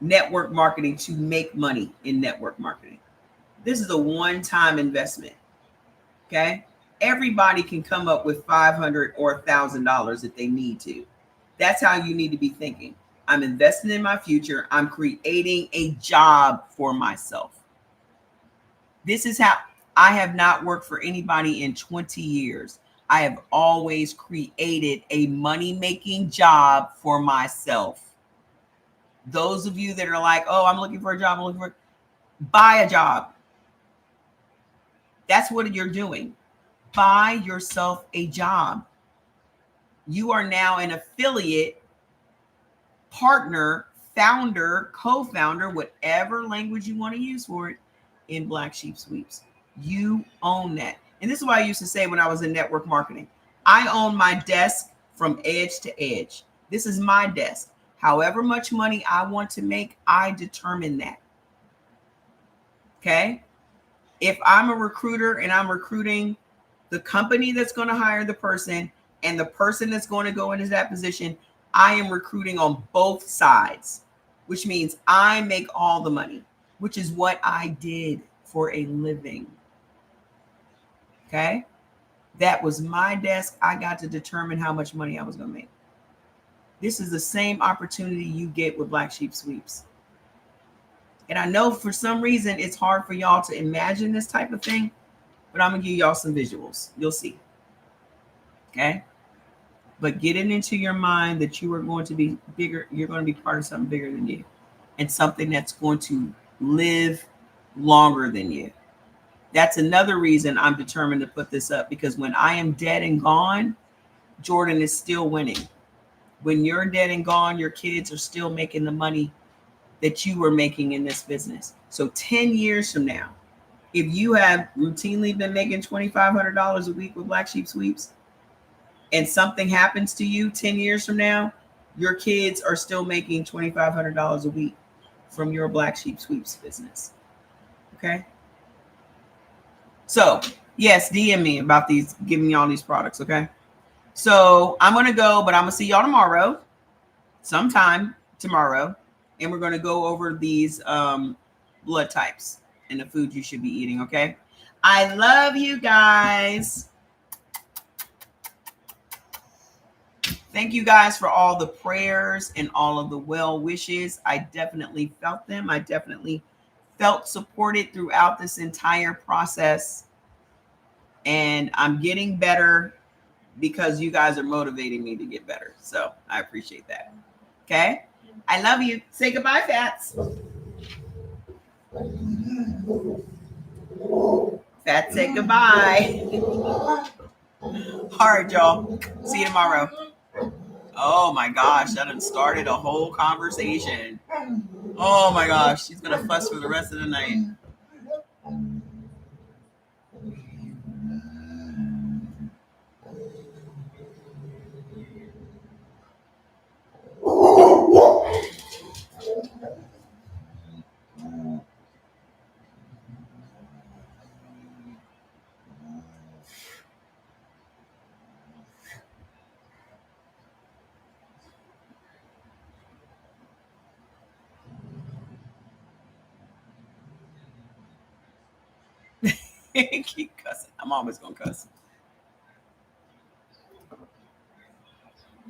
network marketing to make money in network marketing. This is a one-time investment. Okay. Everybody can come up with $500 or $1,000 if they need to. That's how you need to be thinking. I'm investing in my future. I'm creating a job for myself. This is how I have not worked for anybody in 20 years. I have always created a money-making job for myself. Those of you that are like, oh, I'm looking for a job, buy a job. That's what you're doing. Buy yourself a job. You are now an affiliate, partner, founder, co-founder, whatever language you want to use for it, in Black Sheep Sweeps. You own that. And this is what I used to say when I was in network marketing. I own my desk from edge to edge. This is my desk. However much money I want to make, I determine that. Okay? If I'm a recruiter and I'm recruiting the company that's going to hire the person and the person that's going to go into that position, I am recruiting on both sides, which means I make all the money, which is what I did for a living. Okay? That was my desk. I got to determine how much money I was going to make. This is the same opportunity you get with Black Sheep Sweeps. And I know for some reason it's hard for y'all to imagine this type of thing, but I'm going to give y'all some visuals. You'll see. Okay? But get it into your mind that you are going to be bigger. You're going to be part of something bigger than you and something that's going to live longer than you. That's another reason I'm determined to put this up, because when I am dead and gone, Jordan is still winning. When you're dead and gone, your kids are still making the money that you were making in this business. So 10 years from now, if you have routinely been making $2,500 a week with Black Sheep Sweeps and something happens to you 10 years from now, your kids are still making $2,500 a week from your Black Sheep Sweeps business. Okay? So, yes, DM me about these, giving y'all these products, okay? So, I'm going to go, but I'm going to see y'all tomorrow, sometime tomorrow, and we're going to go over these blood types and the food you should be eating, okay? I love you guys. Thank you guys for all the prayers and all of the well wishes. I definitely felt them. I definitely felt supported throughout this entire process. And I'm getting better because you guys are motivating me to get better. So I appreciate that. Okay? I love you. Say goodbye, Fats. Fats, say goodbye. All right, y'all. See you tomorrow. Oh my gosh, that done started a whole conversation. Oh my gosh, she's gonna fuss for the rest of the night. Keep cussing. I'm always gonna cuss.